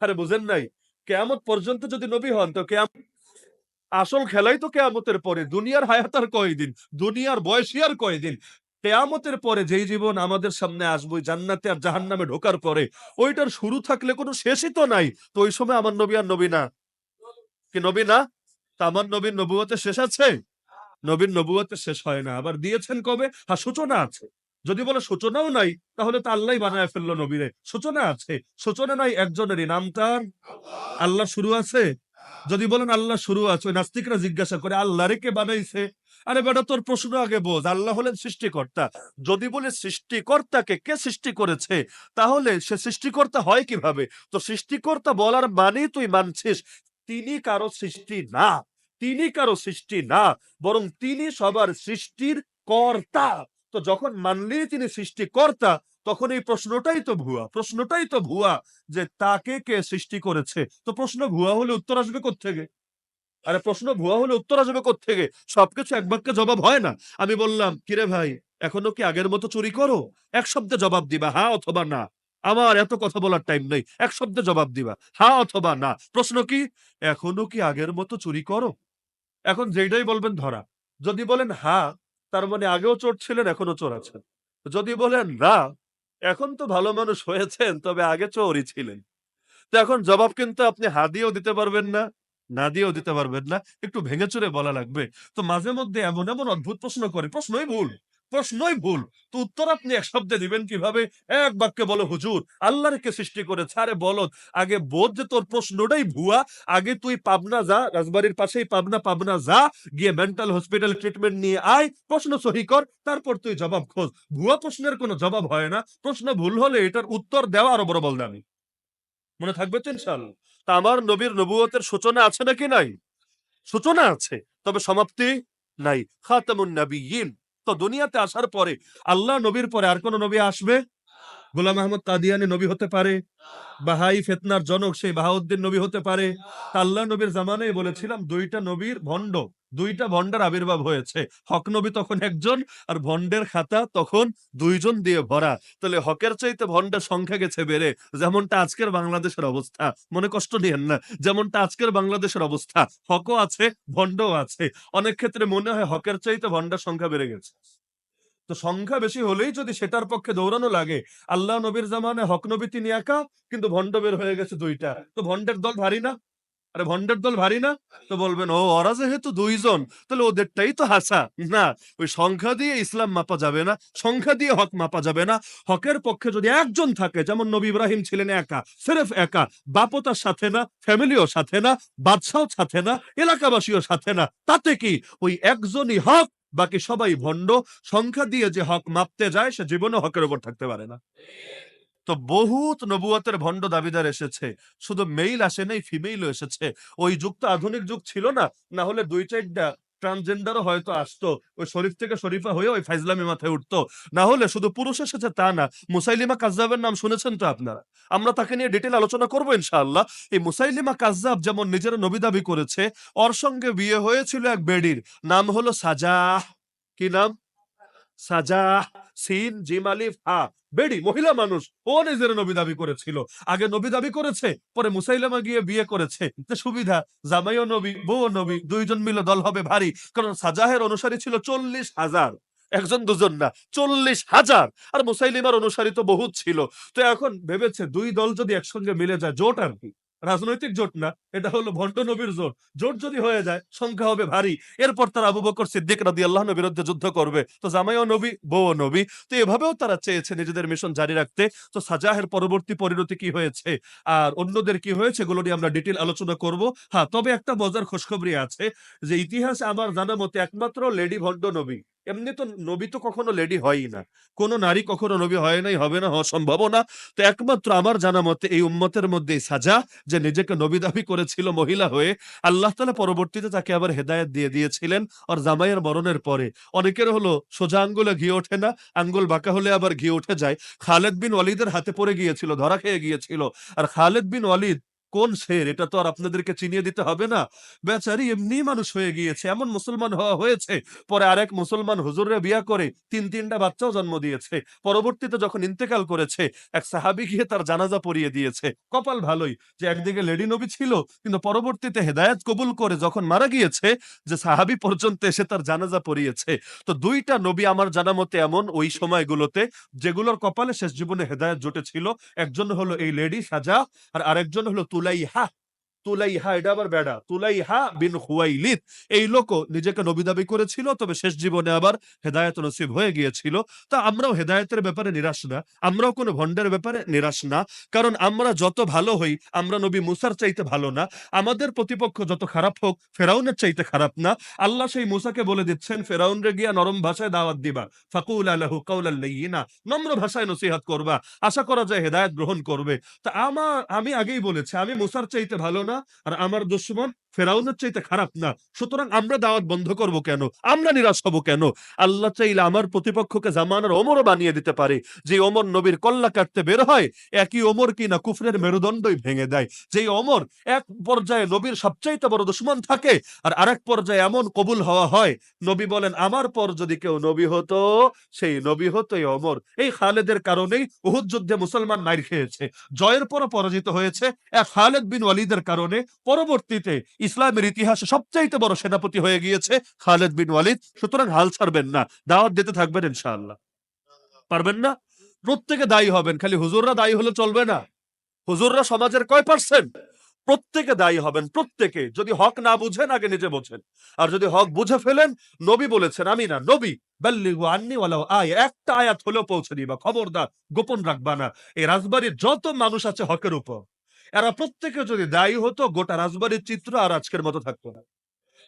আরে বুঝেন নাই? কিয়ামত পর্যন্ত যদি নবী হন, তো আসল খেলাই তো কেয়ামতের পরে। দুনিয়ার হায়াত আর কয়দিন, দুনিয়ার বয়সী আর কয়দিন। কেয়ামতের পরে যেই জীবন আমাদের সামনে আসবে, ওই জান্নাতে আর জাহান্নামে ঢোকার পরে, ওইটার শুরু থাকলে কোনো শেষই তো নাই। তো ওই সময় আমার নবী আর নবী না? কি নবী না? তা আমার নবীর নবুয়তের শেষ আছে? নবীর নবুয়তের শেষ হয় না। আবার দিয়েছেন কবে? হ্যাঁ, সূচনা আছে। যদি বলে সূচনাও নাই, তাহলে তো আল্লাহই বানায় ফেললো নবীরে। সূচনা আছে, সূচনা নাই একজনেরই, নাম তার আল্লাহ। শুরু আছে? যদি বলেন আল্লাহ শুরু আছে, ওই নাস্তিকরা জিজ্ঞাসা করে আল্লাহরে কে বানাইছে? আরে বেটা, তোর প্রশ্ন আগে বোঝ। আল্লাহ হলেন সৃষ্টিকর্তা। যদি বলে সৃষ্টিকর্তাকে কে সৃষ্টি করেছে, তাহলে সে সৃষ্টিকর্তা হয় কিভাবে? তো সৃষ্টিকর্তা বলার মানেই তুই মানছিস তিনি কারো সৃষ্টি না, তিনি কারো সৃষ্টি না, বরং তিনি সবার সৃষ্টির কর্তা। তো যখন মানলি তিনি সৃষ্টিকর্তা, তখন এই প্রশ্নটাই তো ভুয়া, প্রশ্নটাই তো ভুয়া, যে তাকে কে সৃষ্টি করেছে। তো প্রশ্ন ভুয়া হলে উত্তর আসবে কোত্থেকে? আরে প্রশ্ন ভুয়া হলে উত্তর আসবে কোত্থেকে? সবকিছু এক বাক্যে জবাব হয় না। আমি বললাম, কিরে ভাই, এখনো কি আগের মতো চুরি করো? এক শব্দে জবাব দিবা, হ্যাঁ অথবা না। আমার এত কথা বলার টাইম নেই, এক শব্দে জবাব দিবা, হ্যাঁ অথবা না। প্রশ্ন কি? এখনো কি আগের মতো চুরি করো? এখন যেটাই বলবেন ধরা। যদি বলেন হ্যাঁ, তার মানে আগেও চোর ছিলেন, এখনো চোর আছেন। যদি বলেন না, এখন তো ভালো মানুষ হয়েছেন, তবে আগে চোরই ছিলেন। তো এখন জবাব কিন্তু আপনি হা দিয়েও দিতে পারবেন না, না দিয়েও দিতে পারবেন না। একটু ভেঙে চুরে বলা লাগবে। তো মাঝে মধ্যে এমন এমন অদ্ভুত প্রশ্ন করে, প্রশ্নই ভুল, প্রশ্নই ভুল। তো উত্তর আপনি এক শব্দে দিবেন কিভাবে? এক বাক্যে বলো, হুজুর আল্লাহর কে সৃষ্টি করেছে। আরে বলদ, আগে বোধ যে তোর প্রশ্নটাই ভুয়া। আগে তুই পাবনা যা, রাজবাড়ির পাশেই পাবনা, পাবনা যা, গিয়ে মেন্টাল হসপিটাল ট্রিটমেন্ট নিয়ে আয়, প্রশ্ন সহি কর, তারপর তুই জবাব খোঁজ। ভুয়া প্রশ্নের কোনো জবাব হয় না। প্রশ্ন ভুল হলে এটার উত্তর দেওয়া আরো বড় বলদামি। মনে থাকবে তো ইনশাআল্লাহ? তা আমার নবীর নবুয়তের সূচনা আছে নাকি নাই? সূচনা আছে, তবে সমাপ্তি নাই। খাতামুন নাবিয়্যিন। তো দুনিয়াতে আসার পরে আল্লাহ নবীর পরে আর কোন নবী আসবে? গোলাম আহমদ কাদিয়ানী নবী হতে পারে? বাহাই ফেতনার জনক সেই বাহাউদ্দিন নবী হতে পারে? তা আল্লাহ নবীর জামানায় বলেছিলাম দুইটা নবীর ভণ্ড, দুইটা ভণ্ডের আবির্ভাব হয়েছে। হক নবী তখন একজন, আর ভণ্ডের খাতা তখন দুইজন দিয়ে ভরা। তাহলে হকের চাইতে ভণ্ডের সংখ্যা গেছে বেড়ে। যেমনটা আজকের বাংলাদেশের অবস্থা, মনে কষ্ট নিয়েন না, যেমনটা আজকের বাংলাদেশের অবস্থা, হকও আছে, ভণ্ডও আছে। অনেক ক্ষেত্রে মনে হয় হকের চাইতে ভণ্ডের সংখ্যা বেড়ে গেছে। তো সংখ্যা বেশি হলেই যদি সেটার পক্ষে দৌড়ানো লাগে, আল্লাহ নবীর জামানে হক নবী তিনি একা, কিন্তু ভণ্ড বের হয়ে গেছে দুইটা। তো ভণ্ডের দল ভারী না? আরে ভণ্ডের দল ভারী না? তো বলবেন, ও ওরা যেহেতু দুইজন, তাহলে ওদেরটাই তো হাসা। না, ওই সংখ্যা দিয়ে ইসলাম মাপা যাবে না, সংখ্যা দিয়ে হক মাপা যাবে না। হকের পক্ষে যদি একজন থাকে, যেমন নবী ইব্রাহিম ছিলেন একা, সিরেফ একা, বাপও তার সাথে না, ফ্যামিলিও সাথে না, বাদশাও সাথে না, এলাকাবাসীও সাথে না, তাতে কি? ওই একজনই হক, বাকি সবাই ভণ্ড। সংখ্যা দিয়ে যে হক মাপতে যায়, সে জীবনে হকের উপর থাকতে পারে না। তো বহুত নবুয়তের ভণ্ড দাবিদার এসেছে, শুধু মেইল আসে নাই, ফিমেইলও এসেছে। ওই যুগ তো আধুনিক যুগ ছিল না, না হলে দুই চারটা ট্রান্সজেন্ডারও হয়তো আসতো, ওই শরীফ থেকে শরীফা হয়ে ওই ফাইজলামি মাথায় উঠতো। না হলে শুধু পুরুষ এসেছে তা না। মুসাইলিমা কাজ্জাবের নাম শুনেছেন তো আপনারা? আমরা তাকে নিয়ে ডিটেল আলোচনা করবো ইনশাআল্লাহ। এই মুসাইলিমা কাজ্জাব যেমন নিজের নবী দাবি করেছে, ওর সঙ্গে বিয়ে হয়েছিল এক বেডির, নাম হলো সাজাহ। কি নাম? সাজাহ। সিন জিম আলিফ হা বেড়ি মহিলা মানুষ, ও নিজের নবী দাবি করেছিল। আগে নবী দাবি করেছে, পরে মুসাইলামা গিয়ে বিয়ে করেছে। তো সুবিধা, জামাইও নবী বউও নবী, দুইজন মিলে দল হবে ভারী। কারণ সাজাহের অনুসারী ছিল 40,000, একজন দুজন না, 40,000। আর মুসাইলিমার অনুসারী তো বহুত ছিল। তো এখন ভেবেছে দুই দল যদি একসঙ্গে মিলে যায়, জোট আর কি, রাজনৈতিক জোট না, এটা হলো ভণ্ড নবীর জোট। জোট যদি হয়ে যায় সংখ্যা হবে ভারী। এরপর তারা আবু বকর সিদ্দিক রাদিয়াল্লাহু আনহুর বিরুদ্ধে যুদ্ধ করবে। তো জামাইও নবী বউও নবী। তো এভাবেও তারা চেয়েছে নিজেদের মিশন জারি রাখতে। তো সাজাহের পরবর্তী পরিণতি কি হয়েছে আর অন্যদের কি হয়েছে, এগুলো নিয়ে আমরা ডিটেল আলোচনা করব। হ্যাঁ, তবে একটা মজার খুশখবরি আছে যে ইতিহাসে আমার জানা মতে একমাত্র লেডি ভণ্ড নবী। এমনি তো নবী তো কখনো লেডি হয়ই না, কোন নারী কখনো নবী হয় নাই, হবে না, হওয়া সম্ভব না। তো একমাত্র আমার জানা মতে এই উম্মতের মধ্যে সাজা, যে নিজেকে নবী দাবি করেছিল মহিলা হয়ে, আল্লাহ তাআলা পরবর্তীতে তাকে আবার হেদায়েত দিয়ে দিয়েছিলেন আর জামাইয়ের মরণের পরে। অনেকের হলো সোজা আঙ্গুলে ঘি ওঠে না, আঙ্গুল বাঁকা হলে আবার ঘি উঠে যায়। খালেদ বিন ওয়ালিদের হাতে পড়ে গিয়েছিল, ধরা খেয়ে গিয়েছিল। আর খালেদ বিন ওয়ালিদ কোন শের, এটা তো আর আপনাদেরকে চিনিয়ে দিতে হবে না। বেচারি এমনি মানুষ হয়ে গিয়েছে, এমন মুসলমান হওয়া হয়েছে। পরে আরেক মুসলমান হুজুরে বিয়া করে তিনটা বাচ্চাও জন্ম দিয়েছে। পরবর্তীতে যখন ইন্তেকাল করেছে, এক সাহাবী গিয়ে তার জানাজা পড়িয়ে দিয়েছে। কপাল ভালোই যে একদিকে লেডি নবী ছিল, কিন্তু পরবর্তীতে হেদায়েত কবুল করে যখন মারা গিয়েছে, যে সাহাবী পর্যন্ত এসে তার জানাজা পড়িয়েছে। তো দুইটা নবী আমার জানা মতে এমন ওই সময়গুলোতে, যেগুলোর কপালে শেষ জীবনে হেদায়েত জুটেছিল। একজন হলো এই লেডি সাজা, আর আরেকজন হলো তুলাইহা। তুলাইহা এটা আবার বেড়া, তুলাইহা বিন খুয়াইলিদ। এই লোকও নিজেকে নবী দাবি করেছিল, তবে শেষ জীবনে আবার হেদায়েত নসিব হয়ে গিয়েছিল। তা আমরাও হেদায়েতের ব্যাপারে নিরাশ না, আমরাও কোনো ভণ্ডের ব্যাপারে নিরাশ না। কারণ আমরা যত ভালো হই, আমরা নবী মুসার চাইতে ভালো না। আমাদের প্রতিপক্ষ যত খারাপ হোক, ফেরাউনের চাইতে খারাপ না। আল্লাহ সেই মুসাকে বলে দিচ্ছেন, ফেরাউনরে গিয়া নরম ভাষায় দাওয়াত দিবা, ফাকুলা লাহু কাওলাল লাইয়িনা, নম্র ভাষায় নসিহত করবা, আশা করা যায় হেদায়েত গ্রহণ করবে। তা আমি আগেই বলেছি, আমি মুসার চাইতে ভালো না, আর আমার দুশমন ফেরাউনের চাইতে খারাপ না। সুতরাং আমরা দাওয়াত বন্ধ করব কেন, আমরা নিরাশ হব কেন? আল্লাহ চাইলে আমার প্রতিপক্ষকে জামানার ওমরও বানিয়ে দিতে পারে। যে ওমর নবীর কল্লা কাটতে বের হয়, একই ওমর কিনা কুফরের মেরুদণ্ডই ভেঙে দেয়। যেই ওমর এক পর্যায়ে নবীর সবচাইতে বড় দুশমন থাকে, আর আরেক পর্যায়ে এমন কবুল হওয়া হয়, নবী বলেন আমার পর যদি কেউ নবী হতো, সেই নবী হতো এই ওমর। এই খালেদের কারণেই উহুদ যুদ্ধে মুসলমান মাইর খেয়েছে, জয়ের পর পরাজিত হয়েছে এক খালেদ বিন ওয়ালিদের কারণে। পরবর্তীতে ইসলামের ইতিহাসে সবচাইতে বড় সেনাপতি হয়ে গিয়েছে খালেদ বিন ওয়ালিদ। সুতরাং হাল ছাড়বেন না, দাওয়াত দিতে থাকবেন ইনশাআল্লাহ। পারবেন না? প্রত্যেকে দায়ী হবেন, খালি হুজুররা দায়ী হলে চলবে না। হুজুররা সমাজের কয় পার্সেন্ট? প্রত্যেকে দায়ী হবেন, প্রত্যেকে। যদি হক না বুঝেন আগে নিজে বোঝেন, আর যদি হক বুঝে ফেলেন, নবী বলেছেন, আমি না, নবী, বাল্লিগু আন্নি ওয়ালাউ আয়া, একটা আয়াত হলেও পৌঁছে দিবা, খবরদার গোপন রাখবা না। এই রাজবাড়ির যত মানুষ আছে হকের উপর, এরা প্রত্যেকে যদি দায়ী হতো, গোটা রাজবাড়ির চিত্র আর আজকের মতো থাকতো না।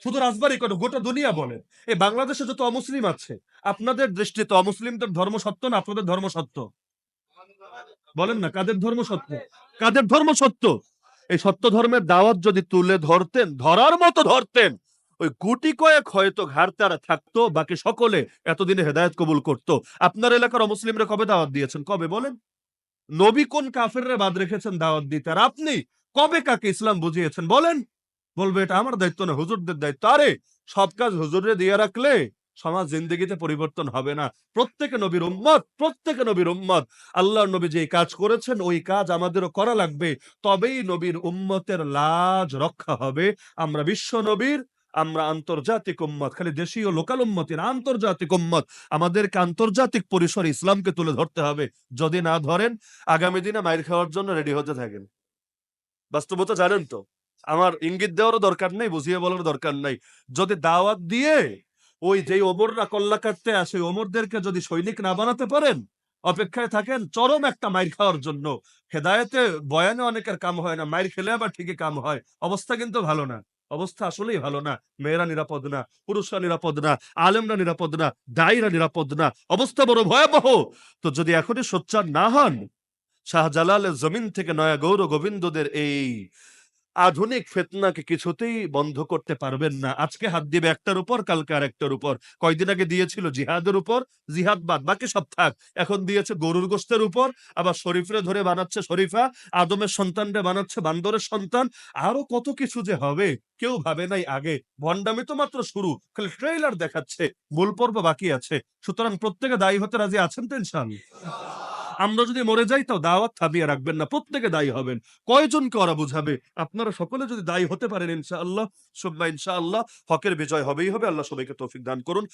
শুধু রাজবাড়ি কেন, গোটা দুনিয়া বলে, এই বাংলাদেশে যত অমুসলিম আছে, আপনাদের দৃষ্টিতে অমুসলিমদের ধর্ম সত্য না আপনাদের ধর্ম সত্য? বলেন না, কাদের ধর্ম সত্য? কাদের ধর্ম সত্য? এই সত্য ধর্মের দাওয়াত যদি তুলে ধরতেন, ধরার মতো ধরতেন, ওই গুটি কয়েক হয়তো ঘাড় তারা থাকতো, বাকি সকলে এতদিনে হেদায়েত কবুল করত। আপনার এলাকার অমুসলিমরা কবে দাওয়াত দিয়েছেন, কবে বলেন? নবী কোন কাফেররা বাদ রেখেছেন দাওয়াত দিতে? আর আপনি কবে কাকে ইসলাম বুঝিয়েছেন বলেন? বলবে এটা আমার দায়িত্ব না, হুজুরদের দায়িত্ব। আরে সব কাজ হুজুরে দিয়ে রাখলে সমাজ জিন্দগিতে পরিবর্তন হবে না। প্রত্যেকে নবীর উম্মত, প্রত্যেকে নবীর উম্মত। আল্লাহর নবী যে কাজ করেছেন ওই কাজ আমাদেরও করা লাগবে, তবেই নবীর উম্মতের লাজ রক্ষা হবে। আমরা বিশ্ব নবীর, আমরা আন্তর্জাতিক উম্মত, খালি দেশীয় লোকাল উম্মতের আন্তর্জাতিক উম্মত। আমাদেরকে আন্তর্জাতিক পরিসরে ইসলামকে তুলে ধরতে হবে। যদি না ধরেন, আগামী দিনে মাইর খাওয়ার জন্য রেডি হতে থাকেন। বাস্তবতা জানেন তো, আমার ইঙ্গিত দেওয়ারও দরকার নেই, বুঝিয়ে বলার দরকার নাই। যদি দাওয়াত দিয়ে ওই যে ওমররা কল্লা কাটতে আসে, ওমরদেরকে যদি সৈনিক না বানাতে পারেন, অপেক্ষায় থাকেন চরম একটা মাইর খাওয়ার জন্য। হেদায়েতে বয়ানে অনেকের কাম হয় না, মাইর খেলে আবার ঠিকই কাম হয়। অবস্থা কিন্তু ভালো না, অবস্থা আসলেই ভালো না। মেয়েরা নিরাপদ না, পুরুষরা নিরাপদ না, আলেমরা নিরাপদ না, দায়ীরা নিরাপদ না, অবস্থা বড় ভয়াবহ। তো যদি এখনই সোচ্চার না হন, শাহজালালের জমিন থেকে নয়া গৌর গোবিন্দদের এই আধুনিক ফিতনাকে কিছুতেই বন্ধ করতে পারবেন না। আজকে হাত দিবে একটার উপর, কালকে আরেকটার উপর। কয়দিন আগে দিয়েছিল জিহাদের উপর, জিহাদ বাদ বাকি সব থাক। এখন দিয়েছে গরুর গোশতের উপর, আবার শরীফরে ধরে বানাচ্ছে শরীফা, আদমের সন্তানরে বানাচ্ছে বান্দরের সন্তান। আরো কত কিছু যে হবে কেউ ভাবে নাই আগে। ভণ্ডামি তো মাত্র শুরু, খালি ট্রেইলার দেখাচ্ছে, মূল পর্ব বাকি আছে। সুতরাং প্রত্যেকে দায়ী হতে রাজি আছেন তো ইনশাআল্লাহ? আমরা যদি মরে যাই তাও দাওয়াত থামিয়ে রাখবেন না, প্রত্যেকে দায়ী হবেন। কয়জনকে ওরা বুঝাবে? আপনারা সকলে যদি দায়ী হতে পারেন ইনশাআল্লাহ, সুম্মা ইনশাআল্লাহ, হকের বিজয় হবেই হবে। আল্লাহ সবাইকে তৌফিক দান করুন।